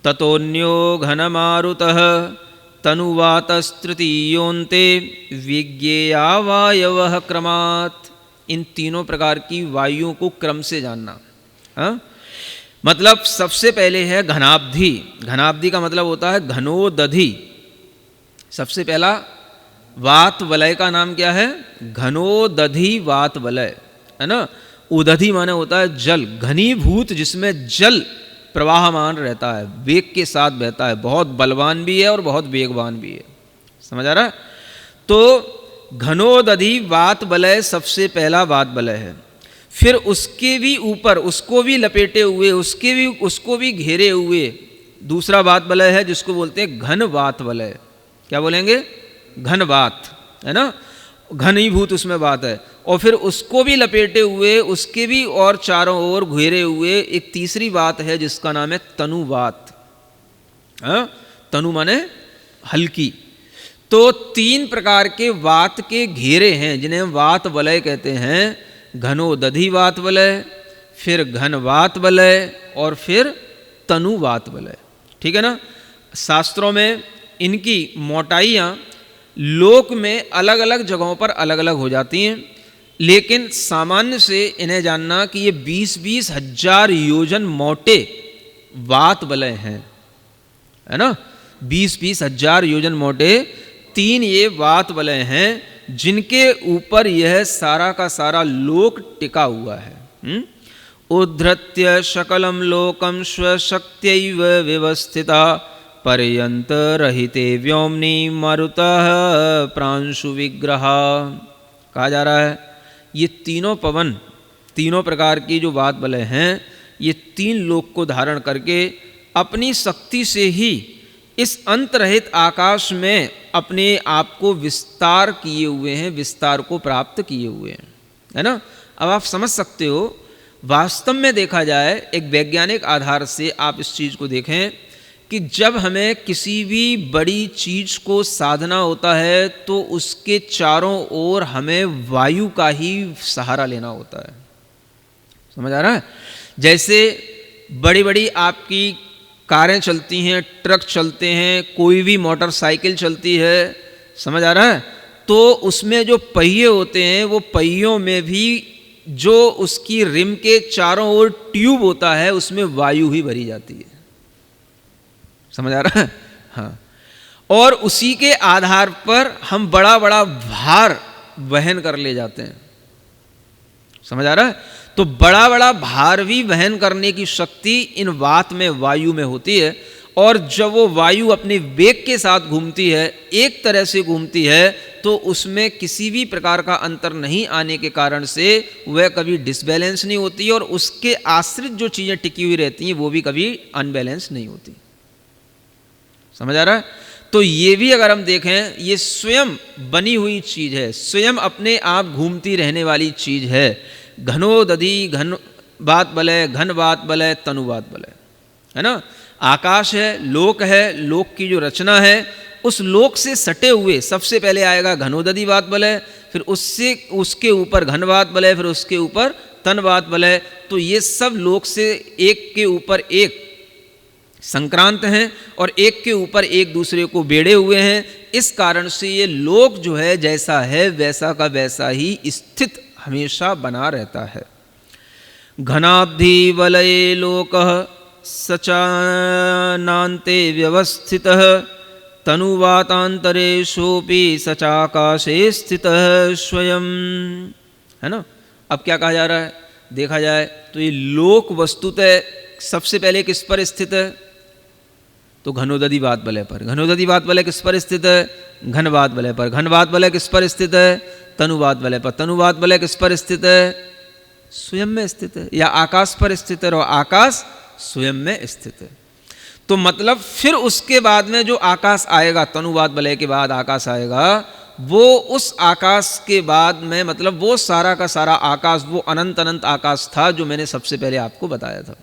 S1: ततोन्यो घनमारुतः तनुवातस्तृतीयोन्ते विज्ञेयावायवः क्रमात्। इन तीनों प्रकार की वायुओं को क्रम से जानना। हाँ, मतलब सबसे पहले है घनाब्धि। घनाब्धि का मतलब होता है घनोदधि। सबसे पहला वात वलय का नाम क्या है? घनोदधि वात वलय, है ना। उदधि माने होता है जल, घनीभूत, जिसमें जल प्रवाहमान रहता है, वेग के साथ बहता है, बहुत बलवान भी है और बहुत वेगवान भी है। समझ आ रहा है? तो घनोदधि वात वलय सबसे पहला वात वलय है। फिर उसके भी ऊपर, उसको भी लपेटे हुए, उसको भी घेरे हुए दूसरा वात वलय है, जिसको बोलते हैं घन वात वलय। क्या बोलेंगे? घन वात, है ना, घनीभूत उसमें बात है। और फिर उसको भी लपेटे हुए, उसके भी और चारों ओर घेरे हुए एक तीसरी बात है, जिसका नाम है तनुवात। तनु माने हल्की। तो तीन प्रकार के वात के घेरे हैं, जिन्हें वात वलय कहते हैं। घनोदधि वात वलय, फिर घन वात वलय, और फिर तनु वात वलय। ठीक है ना। शास्त्रों में इनकी मोटाइयाँ लोक में अलग अलग जगहों पर अलग अलग हो जाती हैं, लेकिन सामान्य से इन्हें जानना कि ये 20-20 हजार योजन मोटे वात वलय हैं, है ना। 20-20 हजार योजन मोटे तीन ये वात वलय हैं, जिनके ऊपर यह सारा का सारा लोक टिका हुआ है। उद्धृत्य सकलम लोकम स्वशक्त्यैव व्यवस्थिता पर्यंत रहिते व्योमनि मरुतः प्रांशु विग्रह। कहा जा रहा है ये तीनों पवन, तीनों प्रकार की जो वात वलय हैं, ये तीन लोक को धारण करके अपनी शक्ति से ही इस अंतरहित आकाश में अपने आप को विस्तार किए हुए हैं, विस्तार को प्राप्त किए हुए हैं, है ना। अब आप समझ सकते हो, वास्तव में देखा जाए एक वैज्ञानिक आधार से आप इस चीज़ को देखें कि जब हमें किसी भी बड़ी चीज़ को साधना होता है तो उसके चारों ओर हमें वायु का ही सहारा लेना होता है। समझ आ रहा है? जैसे बड़ी बड़ी आपकी कारें चलती हैं, ट्रक चलते हैं, कोई भी मोटरसाइकिल चलती है, समझ आ रहा है, तो उसमें जो पहिए होते हैं, वो पहियों में भी जो उसकी रिम के चारों ओर ट्यूब होता है, उसमें वायु ही भरी जाती है। समझ आ रहा है? हाँ। और उसी के आधार पर हम बड़ा बड़ा भार वहन कर ले जाते हैं। समझ आ रहा है? तो बड़ा बड़ा भार भी वहन करने की शक्ति इन वात में, वायु में होती है। और जब वो वायु अपने वेग के साथ घूमती है, एक तरह से घूमती है, तो उसमें किसी भी प्रकार का अंतर नहीं आने के कारण से वह कभी डिसबैलेंस नहीं होती, और उसके आश्रित जो चीज़ें टिकी हुई रहती हैं वो भी कभी अनबैलेंस नहीं होती। समझ आ रहा है? तो ये भी अगर हम देखें, ये स्वयं बनी हुई चीज़ है, स्वयं अपने आप घूमती रहने वाली चीज़ है। घनो दधी घन बात बलय, घन बात बलय, तनु बात बलय, है ना। आकाश है, लोक है, लोक की जो रचना है, उस लोक से सटे हुए सबसे पहले आएगा घनोदधि बात बलय, फिर उससे उसके ऊपर घन बात बलय, फिर उसके ऊपर तन बात बलय। तो ये सब लोक से एक के ऊपर एक संक्रांत हैं और एक के ऊपर एक दूसरे को बेड़े हुए हैं। इस कारण से ये लोक जो है जैसा है वैसा का वैसा ही स्थित हमेशा बना रहता है। घनाब्धि वलये लोकः सचानान्ते व्यवस्थितः, तनुवातांतरेषोऽपि सचाकाशे स्थितः स्वयं, है ना। अब क्या कहा जा रहा है, देखा जाए तो ये लोक वस्तुतः सबसे पहले किस पर स्थित है, तो घनोदधि बात बलय पर। घनोदधि बात बलय किस पर स्थित है, घन बात बलय पर। घन बात बलय किस पर स्थित है, तनु बात बलय पर। तनु बात बलय किस पर स्थित है, स्वयं में स्थित है, या आकाश पर स्थित है, और आकाश स्वयं में स्थित है। तो मतलब फिर उसके बाद में जो आकाश आएगा, तनुवात बलय के बाद आकाश आएगा, वो उस आकाश के बाद में मतलब वो सारा का सारा आकाश, वो अनंत अनंत आकाश था जो मैंने सबसे पहले आपको बताया था।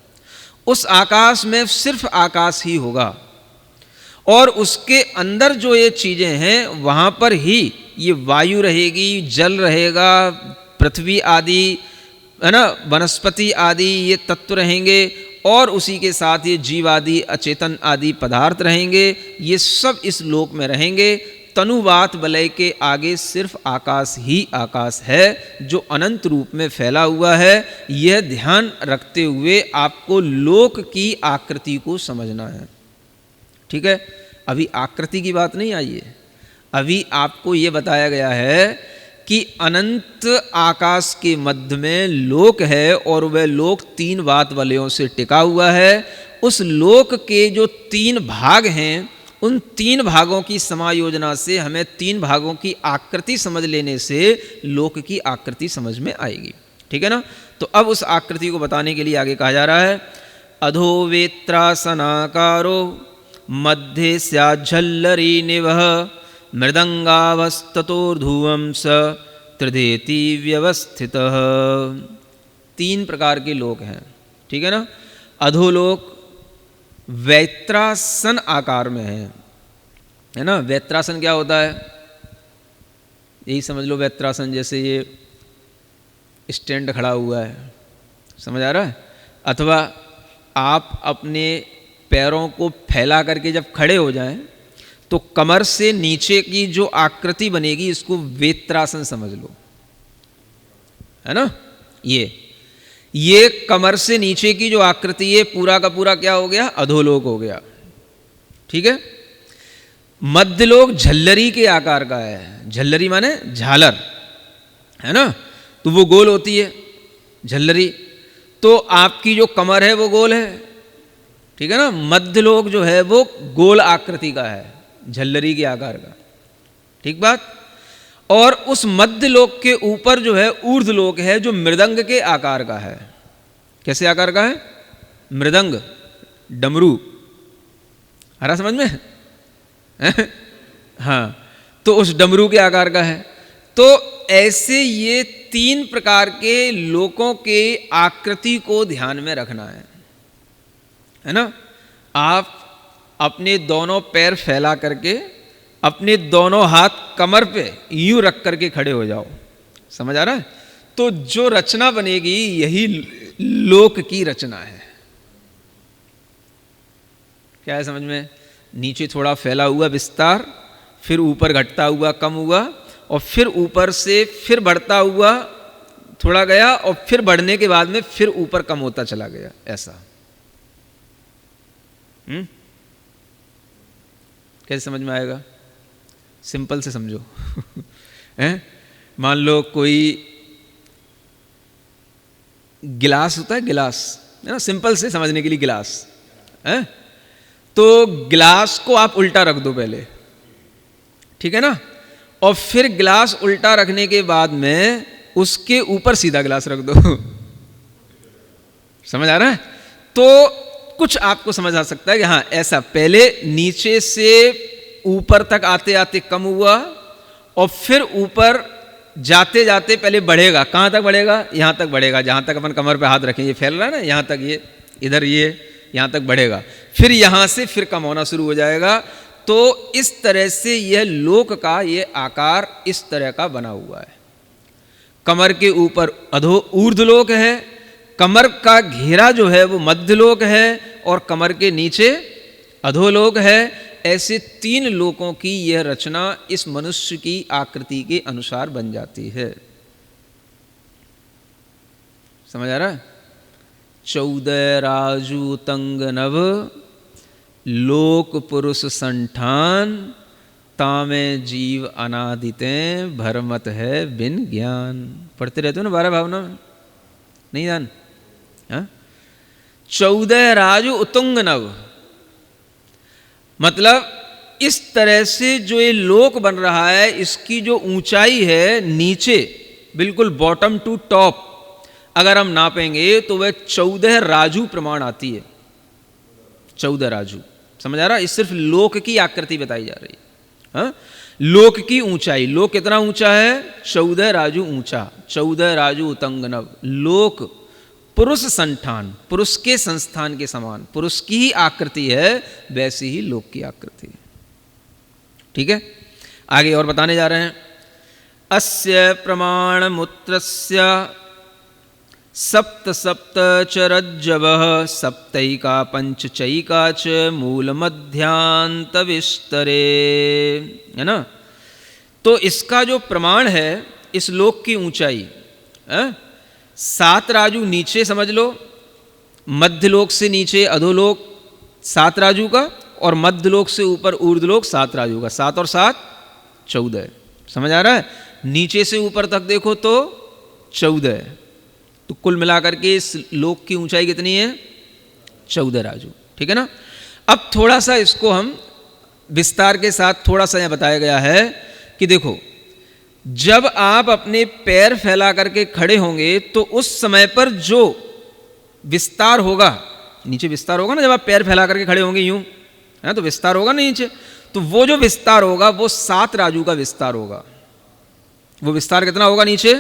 S1: उस आकाश में सिर्फ आकाश ही होगा, और उसके अंदर जो ये चीज़ें हैं वहाँ पर ही ये वायु रहेगी, जल रहेगा, पृथ्वी आदि, है ना, वनस्पति आदि ये तत्व रहेंगे, और उसी के साथ ये जीव आदि अचेतन आदि पदार्थ रहेंगे। ये सब इस लोक में रहेंगे। तनुवात बलय के आगे सिर्फ आकाश ही आकाश है जो अनंत रूप में फैला हुआ है। यह ध्यान रखते हुए आपको लोक की आकृति को समझना है, ठीक है। अभी आकृति की बात नहीं आई है, अभी आपको ये बताया गया है कि अनंत आकाश के मध्य में लोक है, और वह लोक 3 बात बलयों से टिका हुआ है। उस लोक के जो 3 भाग हैं, उन 3 भागों की समायोजना से हमें 3 भागों की आकृति समझ लेने से लोक की आकृति समझ में आएगी, ठीक है ना। तो अब उस आकृति को बताने के लिए आगे कहा जा रहा है, अधो वेत्रासनाकारो मध्ये स्याज्झल्लरी निवः, मृदंगावस्ततोर्ध्रुवं स त्रिधेति व्यवस्थितः। 3 प्रकार के लोक हैं, ठीक है ना। अधोलोक वैत्रासन आकार में है ना। वैत्रासन क्या होता है, यही समझ लो, वैत्रासन जैसे ये स्टैंड खड़ा हुआ है, समझ आ रहा है। अथवा आप अपने पैरों को फैला करके जब खड़े हो जाएं तो कमर से नीचे की जो आकृति बनेगी इसको वेत्रासन समझ लो, है ना। ये कमर से नीचे की जो आकृति, ये पूरा का पूरा क्या हो गया, अधोलोक हो गया, ठीक है। मध्यलोक झल्लरी के आकार का है। झल्लरी माने झालर, है ना, तो वो गोल होती है झल्लरी। तो आपकी जो कमर है वो गोल है, ठीक है ना। मध्यलोक जो है वो गोल आकृति का है, झल्लरी के आकार का, ठीक बात। और उस मध्यलोक के ऊपर जो है ऊर्ध्वलोक है जो मृदंग के आकार का है। कैसे आकार का है, मृदंग, डमरू, आ रहा समझ में हाँ, तो उस डमरू के आकार का है। तो ऐसे ये 3 प्रकार के लोकों के आकृति को ध्यान में रखना है ना। आप अपने दोनों पैर फैला करके अपने दोनों हाथ कमर पे यूं रख करके खड़े हो जाओ, समझ आ रहा है। तो जो रचना बनेगी यही लोक की रचना है। क्या है समझ में, नीचे थोड़ा फैला हुआ विस्तार, फिर ऊपर घटता हुआ कम हुआ, और फिर ऊपर से फिर बढ़ता हुआ थोड़ा गया, और फिर बढ़ने के बाद में फिर ऊपर कम होता चला गया, ऐसा। कैसे समझ में आएगा, सिंपल से समझो हैं। मान लो कोई गिलास होता है, गिलास है ना, सिंपल से समझने के लिए गिलास है। तो गिलास को आप उल्टा रख दो पहले, ठीक है ना, और फिर गिलास उल्टा रखने के बाद में उसके ऊपर सीधा गिलास रख दो समझ आ रहा है। तो कुछ आपको समझ आ सकता है कि हाँ ऐसा, पहले नीचे से ऊपर तक आते आते कम हुआ और फिर ऊपर जाते जाते पहले बढ़ेगा। कहाँ तक बढ़ेगा? यहाँ तक बढ़ेगा, जहाँ तक अपन कमर पे हाथ रखें ये फैल रहा है ना, यहाँ तक, ये इधर, ये यहाँ तक बढ़ेगा, फिर यहाँ से फिर कम होना शुरू हो जाएगा। तो इस तरह से यह लोक का ये आकार इस तरह का बना हुआ है। कमर के ऊपर ऊर्ध्वलोक है, कमर का घेरा जो है वो मध्यलोक है और कमर के नीचे अधोलोक है। ऐसे 3 लोकों की यह रचना इस मनुष्य की आकृति के अनुसार बन जाती है। समझ आ रहा है? 14 राजू तंग नभ लोक पुरुष संठान तामे जीव अनादिते भरमत है बिन ज्ञान। पढ़ते रहते हो ना 12 भावना में, नहीं जान? 14 राजू उतुंग नभ, मतलब इस तरह से जो ये लोक बन रहा है, इसकी जो ऊंचाई है नीचे बिल्कुल बॉटम टू टॉप अगर हम नापेंगे तो वह 14 राजू प्रमाण आती है। 14 राजू, समझ आ रहा है? इस सिर्फ लोक की आकृति बताई जा रही है। हाँ? लोक की ऊंचाई, लोक कितना ऊंचा है? 14 राजू ऊंचा, 14 राजू उतंग नभ। लोक पुरुष संठान, पुरुष के संस्थान के समान, पुरुष की ही आकृति है, वैसी ही लोक की आकृति। ठीक है, आगे और बताने जा रहे हैं। अस्य प्रमाण मूत्रस्य सप्त सप्त च रज्जवः सप्तैका पंचचैका च मूल मध्यांत विस्तरे, है ना? तो इसका जो प्रमाण है इस लोक की ऊंचाई, 7 राजू नीचे समझ लो, मध्यलोक से नीचे अधोलोक 7 राजू का, और मध्यलोक से ऊपर ऊर्ध्वलोक 7 राजू का। 7 और 7 14। समझ आ रहा है? नीचे से ऊपर तक देखो तो 14, तो कुल मिलाकर के इस लोक की ऊंचाई कितनी है? 14 राजू। ठीक है ना? अब थोड़ा सा इसको हम विस्तार के साथ थोड़ा सा यह बताया गया है कि देखो, जब आप अपने पैर फैला करके खड़े होंगे तो उस समय पर जो विस्तार होगा, नीचे विस्तार होगा ना, जब आप पैर फैला करके खड़े होंगे यूं, है तो विस्तार होगा ना नीचे, तो वो जो विस्तार होगा वो 7 राजू का विस्तार होगा। वो विस्तार कितना होगा नीचे?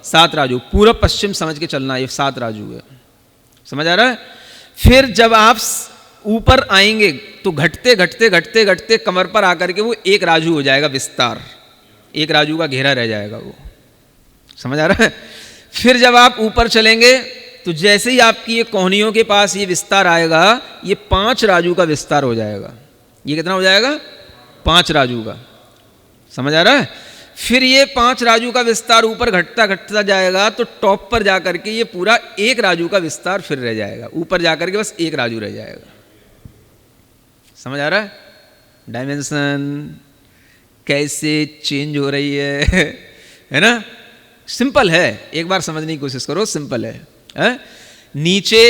S1: 7 राजू। पूरब पश्चिम समझ के चलना, ये 7 राजू है। समझ आ रहा है? फिर जब आप ऊपर आएंगे तो घटते घटते घटते घटते कमर पर आकर के वो 1 राजू हो जाएगा विस्तार, 1 राजू का घेरा रह जाएगा वो। समझ आ रहा है? फिर जब आप ऊपर चलेंगे तो जैसे ही आपकी ये कोहनियों के पास ये विस्तार आएगा, ये 5 राजू का विस्तार हो जाएगा। ये कितना हो जाएगा? 5 राजू का। समझ आ रहा है? फिर ये 5 राजू का विस्तार ऊपर घटता घटता जाएगा तो टॉप पर जाकर के ये पूरा 1 राजू का विस्तार फिर रह जाएगा। ऊपर जाकर के बस 1 राजू रह जाएगा। समझ आ रहा है? डायमेंशन कैसे चेंज हो रही है ना? सिंपल है, एक बार समझने की कोशिश करो, सिंपल है? नीचे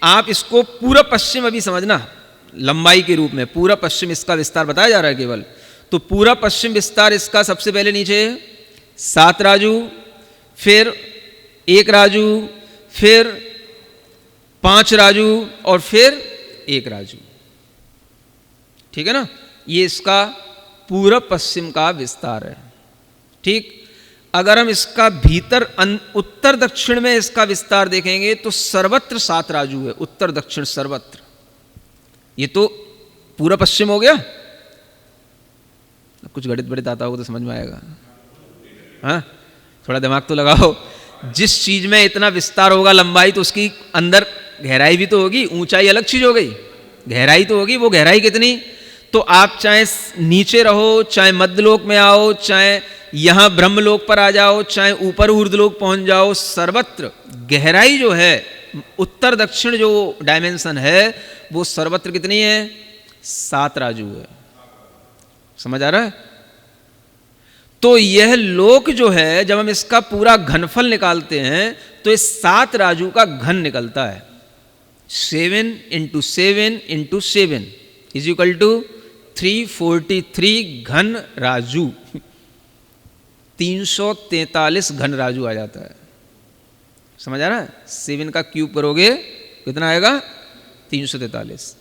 S1: आप इसको पूरा पश्चिम अभी समझना, लंबाई के रूप में पूरा पश्चिम इसका विस्तार बताया जा रहा है केवल। तो पूरा पश्चिम विस्तार इसका सबसे पहले नीचे 7 राजू, फिर 1 राजू, फिर 5 राजू और फिर 1 राजू। ठीक है ना? ये इसका पूरब पश्चिम का विस्तार है। ठीक, अगर हम इसका भीतर उत्तर दक्षिण में इसका विस्तार देखेंगे तो सर्वत्र 7 राजू है, उत्तर दक्षिण सर्वत्र। ये तो पूरा पश्चिम हो गया। कुछ गणित बड़ित आता होगा तो समझ में आएगा। हाँ, थोड़ा दिमाग तो लगाओ। जिस चीज में इतना विस्तार होगा लंबाई, तो उसकी अंदर गहराई भी तो होगी। ऊंचाई अलग चीज हो गई, गहराई तो होगी। वो गहराई कितनी? तो आप चाहे नीचे रहो, चाहे मध्यलोक में आओ, चाहे यहां ब्रह्मलोक पर आ जाओ, चाहे ऊपर ऊर्ध्वलोक पहुंच जाओ, सर्वत्र गहराई जो है, उत्तर दक्षिण जो डायमेंशन है, वो सर्वत्र कितनी है? 7 राजू है। समझ आ रहा है? तो यह लोक जो है, जब हम इसका पूरा घनफल निकालते हैं तो इस 7 राजू का घन निकलता है। 7 × 7 × 7 = 343 घन राजू। 343 घन राजू आ जाता है। समझ आ रहा है? 7 का क्यूब करोगे कितना आएगा? 343।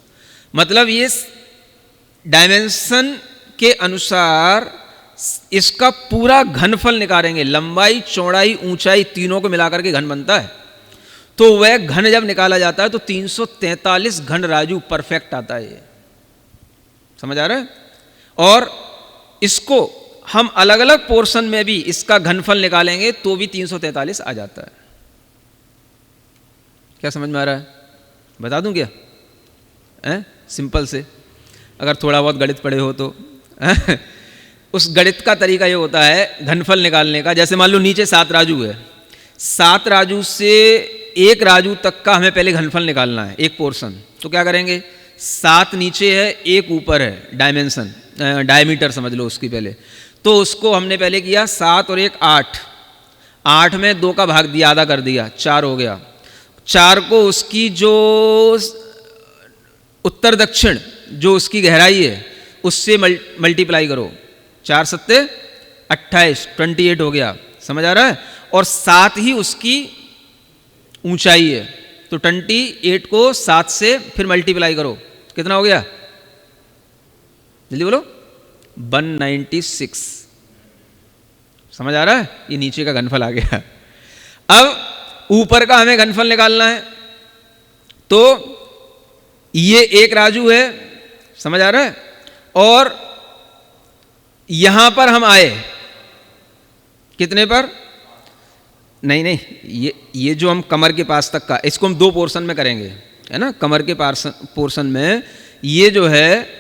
S1: मतलब ये डायमेंशन के अनुसार इसका पूरा घनफल निकालेंगे, लंबाई चौड़ाई ऊंचाई तीनों को मिलाकर के घन बनता है, तो वह घन जब निकाला जाता है तो 343 घन राजू परफेक्ट आता है। ये समझ आ रहा है? और इसको हम अलग अलग पोर्शन में भी इसका घनफल निकालेंगे तो भी 343 आ जाता है। क्या समझ में आ रहा है? बता दूं क्या? सिंपल से, अगर थोड़ा बहुत गणित पढ़े हो तो उस गणित का तरीका ये होता है घनफल निकालने का। जैसे मान लो नीचे 7 राजू है, 7 राजू से 1 राजू तक का हमें पहले घनफल निकालना है, एक पोर्शन। तो क्या करेंगे, 7 नीचे है, 1 ऊपर है, डायमेंशन डायमीटर समझ लो उसकी पहले। तो उसको हमने पहले किया 7 और 1 8, 8 में 2 का भाग दिया, आधा कर दिया, 4 हो गया। 4 को उसकी जो उत्तर दक्षिण जो उसकी गहराई है उससे मल्टीप्लाई करो, 4 सत्ते 28, 28 हो गया। समझ आ रहा है? और 7 ही उसकी ऊंचाई है, तो 28 को 7 से फिर मल्टीप्लाई करो, कितना हो गया? जल्दी बोलो। 196। समझ आ रहा है? ये नीचे का घनफल आ गया। अब ऊपर का हमें घनफल निकालना है, तो ये 1 राजू है, समझ आ रहा है? और यहां पर हम आए कितने पर? नहीं, ये जो हम कमर के पास तक का, इसको हम 2 पोर्शन में करेंगे, है ना। कमर के पोर्शन में ये जो है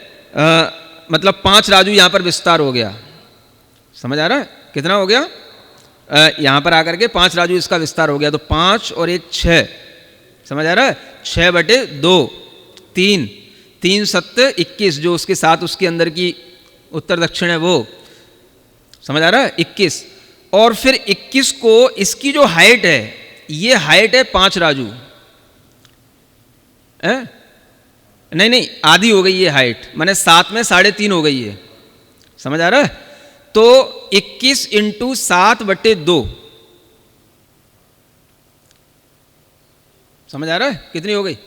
S1: मतलब 5 राजू यहां पर विस्तार हो गया। समझ आ रहा है? कितना हो गया? यहां पर आकर के 5 राजू इसका विस्तार हो गया, तो 5 और 1 6। समझ आ रहा है? 6/2, 3, 3 सत्ते 21, जो उसके साथ उसके अंदर की उत्तर दक्षिण है वो। समझ आ रहा है? 21। और फिर 21 को इसकी जो हाइट है, ये हाइट है 5 राजू, नहीं आधी हो गई ये हाइट, माने 7 में 3.5 हो गई है। समझ आ रहा है? तो 21 × 7/2, समझ आ रहा है? कितनी हो गई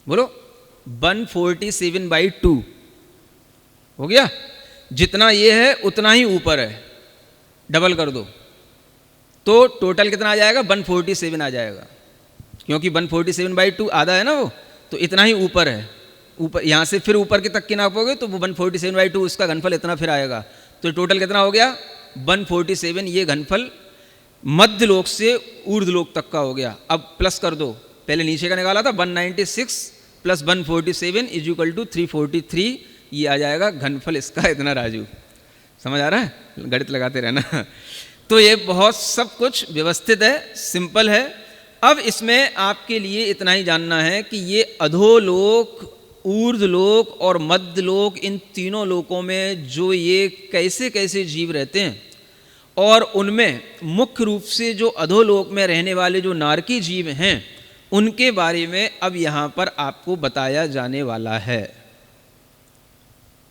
S1: बोलो? 147/2 हो गया। जितना ये है उतना ही ऊपर है, डबल कर दो तो टोटल कितना आ जाएगा? 147 आ जाएगा, क्योंकि 147/2 आधा है ना वो, तो इतना ही ऊपर है। ऊपर यहाँ से फिर ऊपर के तक की नापोगे तो वो 147/2 उसका घनफल इतना फिर आएगा, तो टोटल कितना हो गया? 147। ये घनफल मध्य लोक से ऊर्ध्व लोक तक का हो गया। अब प्लस कर दो, पहले नीचे का निकाला था 196 + 147 = 343, ये आ जाएगा घनफल इसका इतना राजू। समझ आ रहा है? गणित लगाते रहना। तो ये बहुत सब कुछ व्यवस्थित है, सिंपल है। अब इसमें आपके लिए इतना ही जानना है कि ये अधोलोक, ऊर्ध्वलोक और मध्यलोक, इन तीनों लोकों में जो ये कैसे कैसे जीव रहते हैं, और उनमें मुख्य रूप से जो अधोलोक में रहने वाले जो नारकी जीव हैं, उनके बारे में अब यहाँ पर आपको बताया जाने वाला है।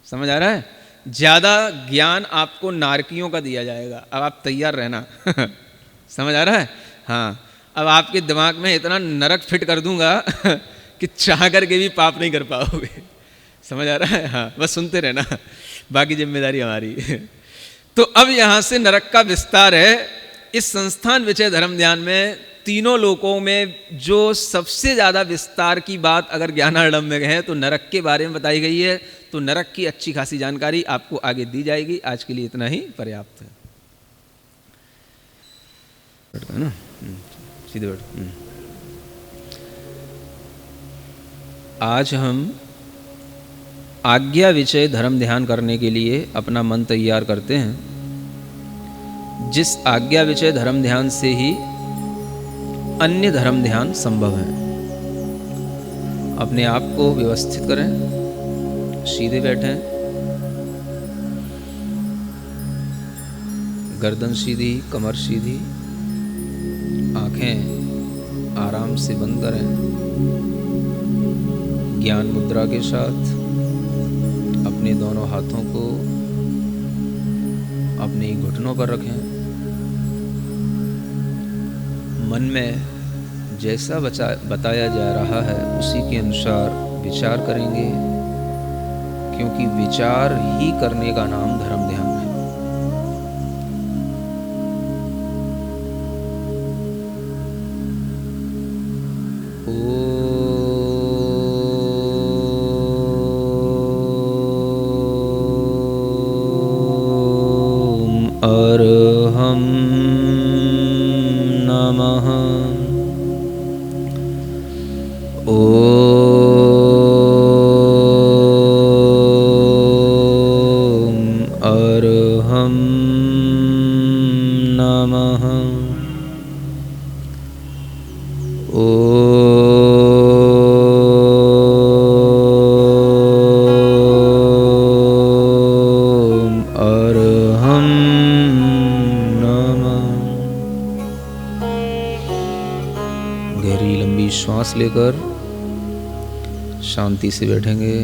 S1: समझ आ रहा है? ज़्यादा ज्ञान आपको नारकियों का दिया जाएगा, अब आप तैयार रहना। समझ आ रहा है? हाँ, अब आपके दिमाग में इतना नरक फिट कर दूंगा कि चाह करके भी पाप नहीं कर पाओगे। समझ आ रहा है? हाँ, बस सुनते रहना, बाकी जिम्मेदारी हमारी। तो अब यहाँ से नरक का विस्तार है। इस संस्थान विषय धर्म ध्यान में तीनों लोकों में जो सबसे ज़्यादा विस्तार की बात अगर ज्ञानार्णव में है तो नरक के बारे में बताई गई है। तो नरक की अच्छी खासी जानकारी आपको आगे दी जाएगी। आज के लिए इतना ही पर्याप्त है ना। सीधे बैठ। आज हम आज्ञा विषय धर्म ध्यान करने के लिए अपना मन तैयार करते हैं। जिस आज्ञा विषय धर्म ध्यान से ही अन्य धर्म ध्यान संभव है। अपने आप को व्यवस्थित करें, सीधे बैठें, गर्दन सीधी, कमर सीधी, आंखें आराम से बंद करें। ज्ञान मुद्रा के साथ अपने दोनों हाथों को अपने घुटनों पर रखें। मन में जैसा बताया जा रहा है उसी के अनुसार विचार करेंगे क्योंकि विचार ही करने का नाम धर्म ध्यान है। ओम अर्हं नमः। ओम अर्हं नमः। ओम अर्हं नमः। गहरी लंबी श्वास लेकर शांति से बैठेंगे।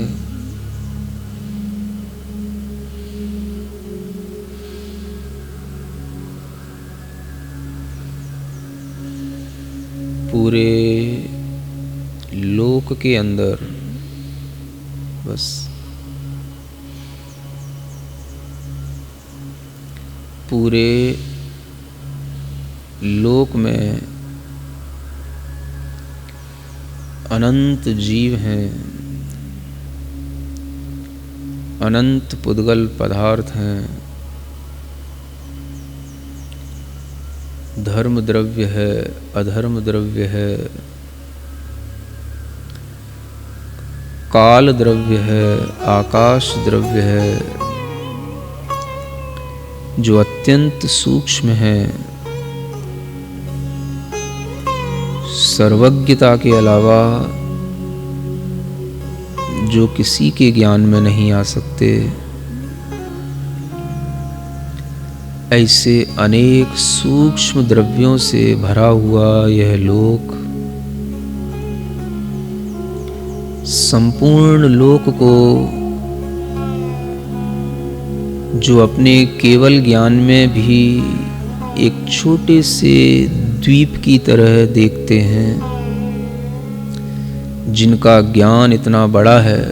S1: पूरे लोक के अंदर बस पूरे लोक में अनंत जीव हैं, अनंत पुद्गल पदार्थ हैं। धर्म द्रव्य है, अधर्म द्रव्य है, काल द्रव्य है, आकाश द्रव्य है, जो अत्यंत सूक्ष्म है, सर्वज्ञता के अलावा जो किसी के ज्ञान में नहीं आ सकते। ऐसे अनेक सूक्ष्म द्रव्यों से भरा हुआ यह लोक संपूर्ण लोक को, जो अपने केवल ज्ञान में भी एक छोटे से द्वीप की तरह देखते हैं, जिनका ज्ञान इतना बड़ा है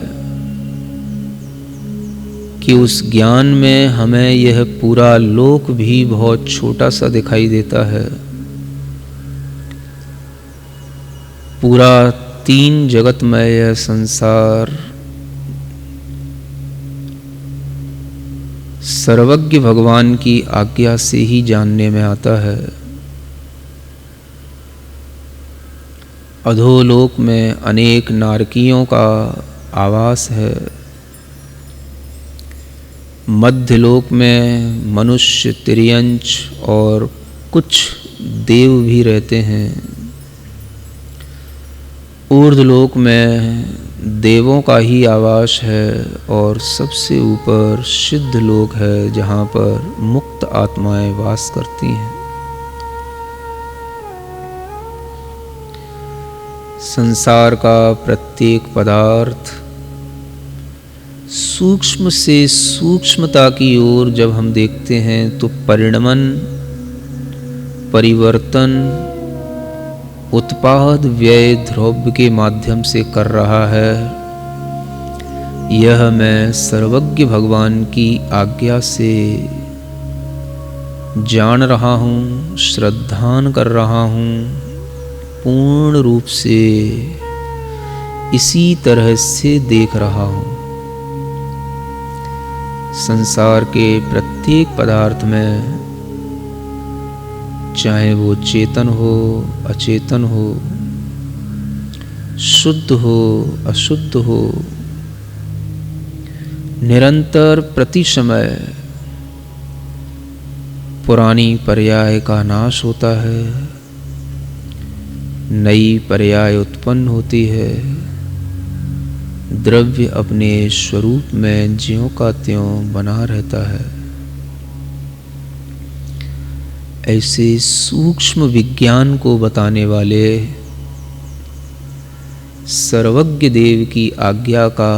S1: कि उस ज्ञान में हमें यह पूरा लोक भी बहुत छोटा सा दिखाई देता है। पूरा तीन जगतमय यह संसार सर्वज्ञ भगवान की आज्ञा से ही जानने में आता है। अधोलोक में अनेक नारकियों का आवास है। मध्यलोक में मनुष्य, तिर्यंच और कुछ देव भी रहते हैं। ऊर्ध्वलोक में देवों का ही आवास है और सबसे ऊपर सिद्ध लोक है, जहाँ पर मुक्त आत्माएं वास करती हैं। संसार का प्रत्येक पदार्थ सूक्ष्म से सूक्ष्मता की ओर जब हम देखते हैं तो परिणमन, परिवर्तन, उत्पाद व्यय द्रव्य के माध्यम से कर रहा है। यह मैं सर्वज्ञ भगवान की आज्ञा से जान रहा हूँ, श्रद्धान कर रहा हूँ, पूर्ण रूप से इसी तरह से देख रहा हूँ। संसार के प्रत्येक पदार्थ में, चाहे वो चेतन हो, अचेतन हो, शुद्ध हो, अशुद्ध हो, निरंतर प्रति समय पुरानी पर्याय का नाश होता है, नई पर्याय उत्पन्न होती है। द्रव्य अपने स्वरूप में ज्यों का त्यों बना रहता है। ऐसे सूक्ष्म विज्ञान को बताने वाले सर्वज्ञ देव की आज्ञा का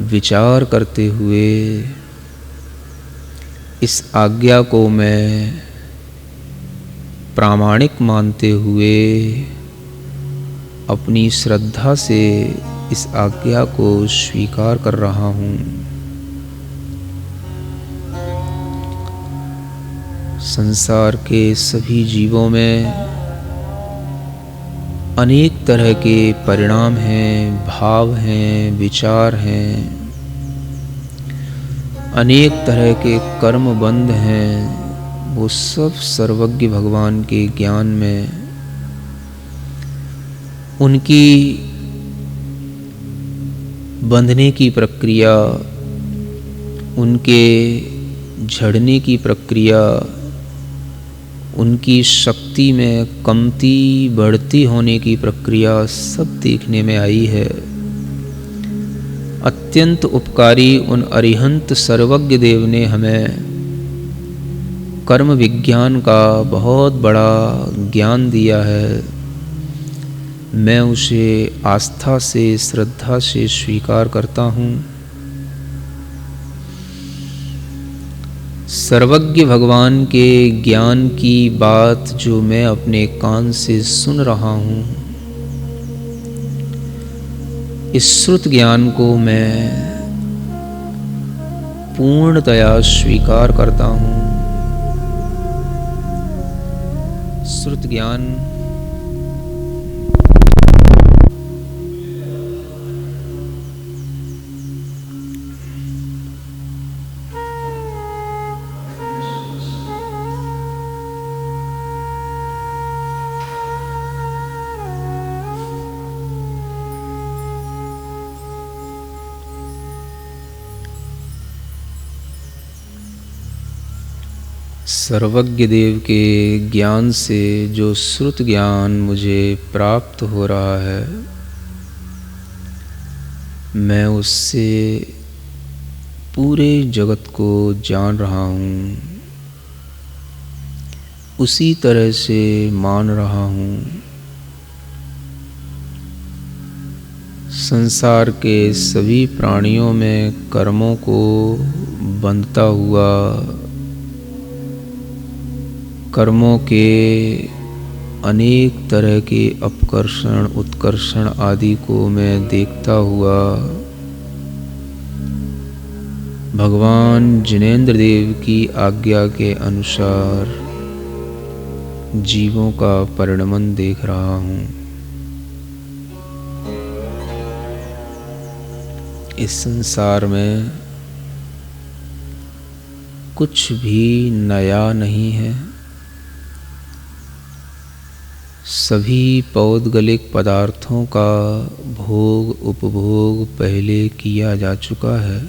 S1: विचार करते हुए इस आज्ञा को मैं प्रामाणिक मानते हुए अपनी श्रद्धा से इस आज्ञा को स्वीकार कर रहा हूँ। संसार के सभी जीवों में अनेक तरह के परिणाम हैं, भाव हैं, विचार हैं, अनेक तरह के कर्म बंध हैं। वो सब सर्वज्ञ भगवान के ज्ञान में उनकी बंधने की प्रक्रिया, उनके झड़ने की प्रक्रिया, उनकी शक्ति में कमती बढ़ती होने की प्रक्रिया सब देखने में आई है। अत्यंत उपकारी उन अरिहंत सर्वज्ञ देव ने हमें कर्म विज्ञान का बहुत बड़ा ज्ञान दिया है। मैं उसे आस्था से, श्रद्धा से स्वीकार करता हूँ। सर्वज्ञ भगवान के ज्ञान की बात जो मैं अपने कान से सुन रहा हूँ, इस श्रुत ज्ञान को मैं पूर्णतया स्वीकार करता हूँ। श्रुत ज्ञान सर्वज्ञ देव के ज्ञान से जो श्रुत ज्ञान मुझे प्राप्त हो रहा है, मैं उससे पूरे जगत को जान रहा हूँ, उसी तरह से मान रहा हूँ। संसार के सभी प्राणियों में कर्मों को बंधता हुआ, कर्मों के अनेक तरह के अपकर्षण, उत्कर्षण आदि को मैं देखता हुआ भगवान जिनेंद्र देव की आज्ञा के अनुसार जीवों का परिणमन देख रहा हूँ। इस संसार में कुछ भी नया नहीं है। सभी पौद्गलिक पदार्थों का भोग उपभोग पहले किया जा चुका है।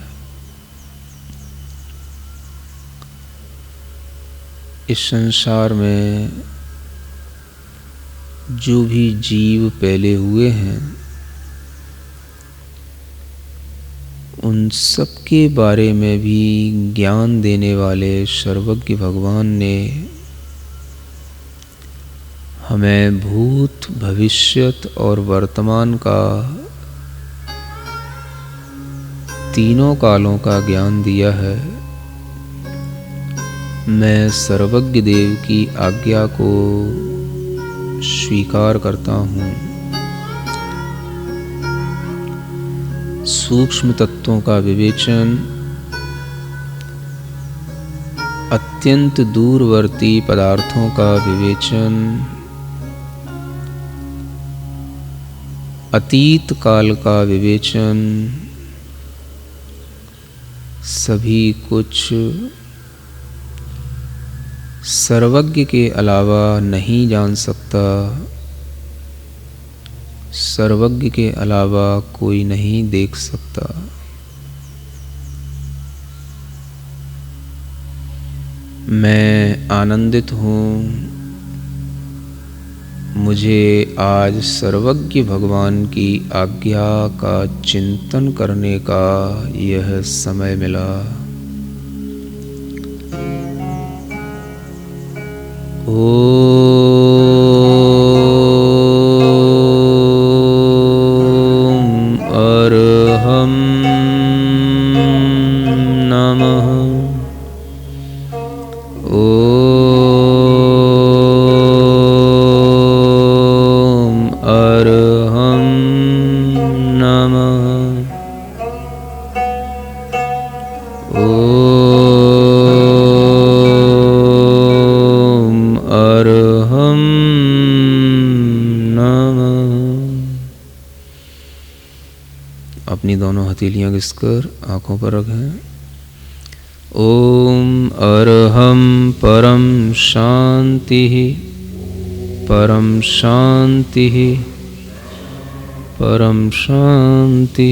S1: इस संसार में जो भी जीव पहले हुए हैं, उन सब के बारे में भी ज्ञान देने वाले सर्वज्ञ भगवान ने हमें भूत, भविष्यत और वर्तमान का तीनों कालों का ज्ञान दिया है। मैं सर्वज्ञ देव की आज्ञा को स्वीकार करता हूँ। सूक्ष्म तत्वों का विवेचन, अत्यंत दूरवर्ती पदार्थों का विवेचन, अतीत काल का विवेचन, सभी कुछ सर्वज्ञ के अलावा नहीं जान सकता। सर्वज्ञ के अलावा कोई नहीं देख सकता। मैं आनंदित हूँ। मुझे आज सर्वज्ञ भगवान की आज्ञा का चिंतन करने का यह समय मिला। ओम अरहं नमः। ओम अरहं नमः। अपनी दोनों हथेलियाँ घिसकर आँखों पर रखें। ओम अरहम परम शांति परम शांति परम शांति।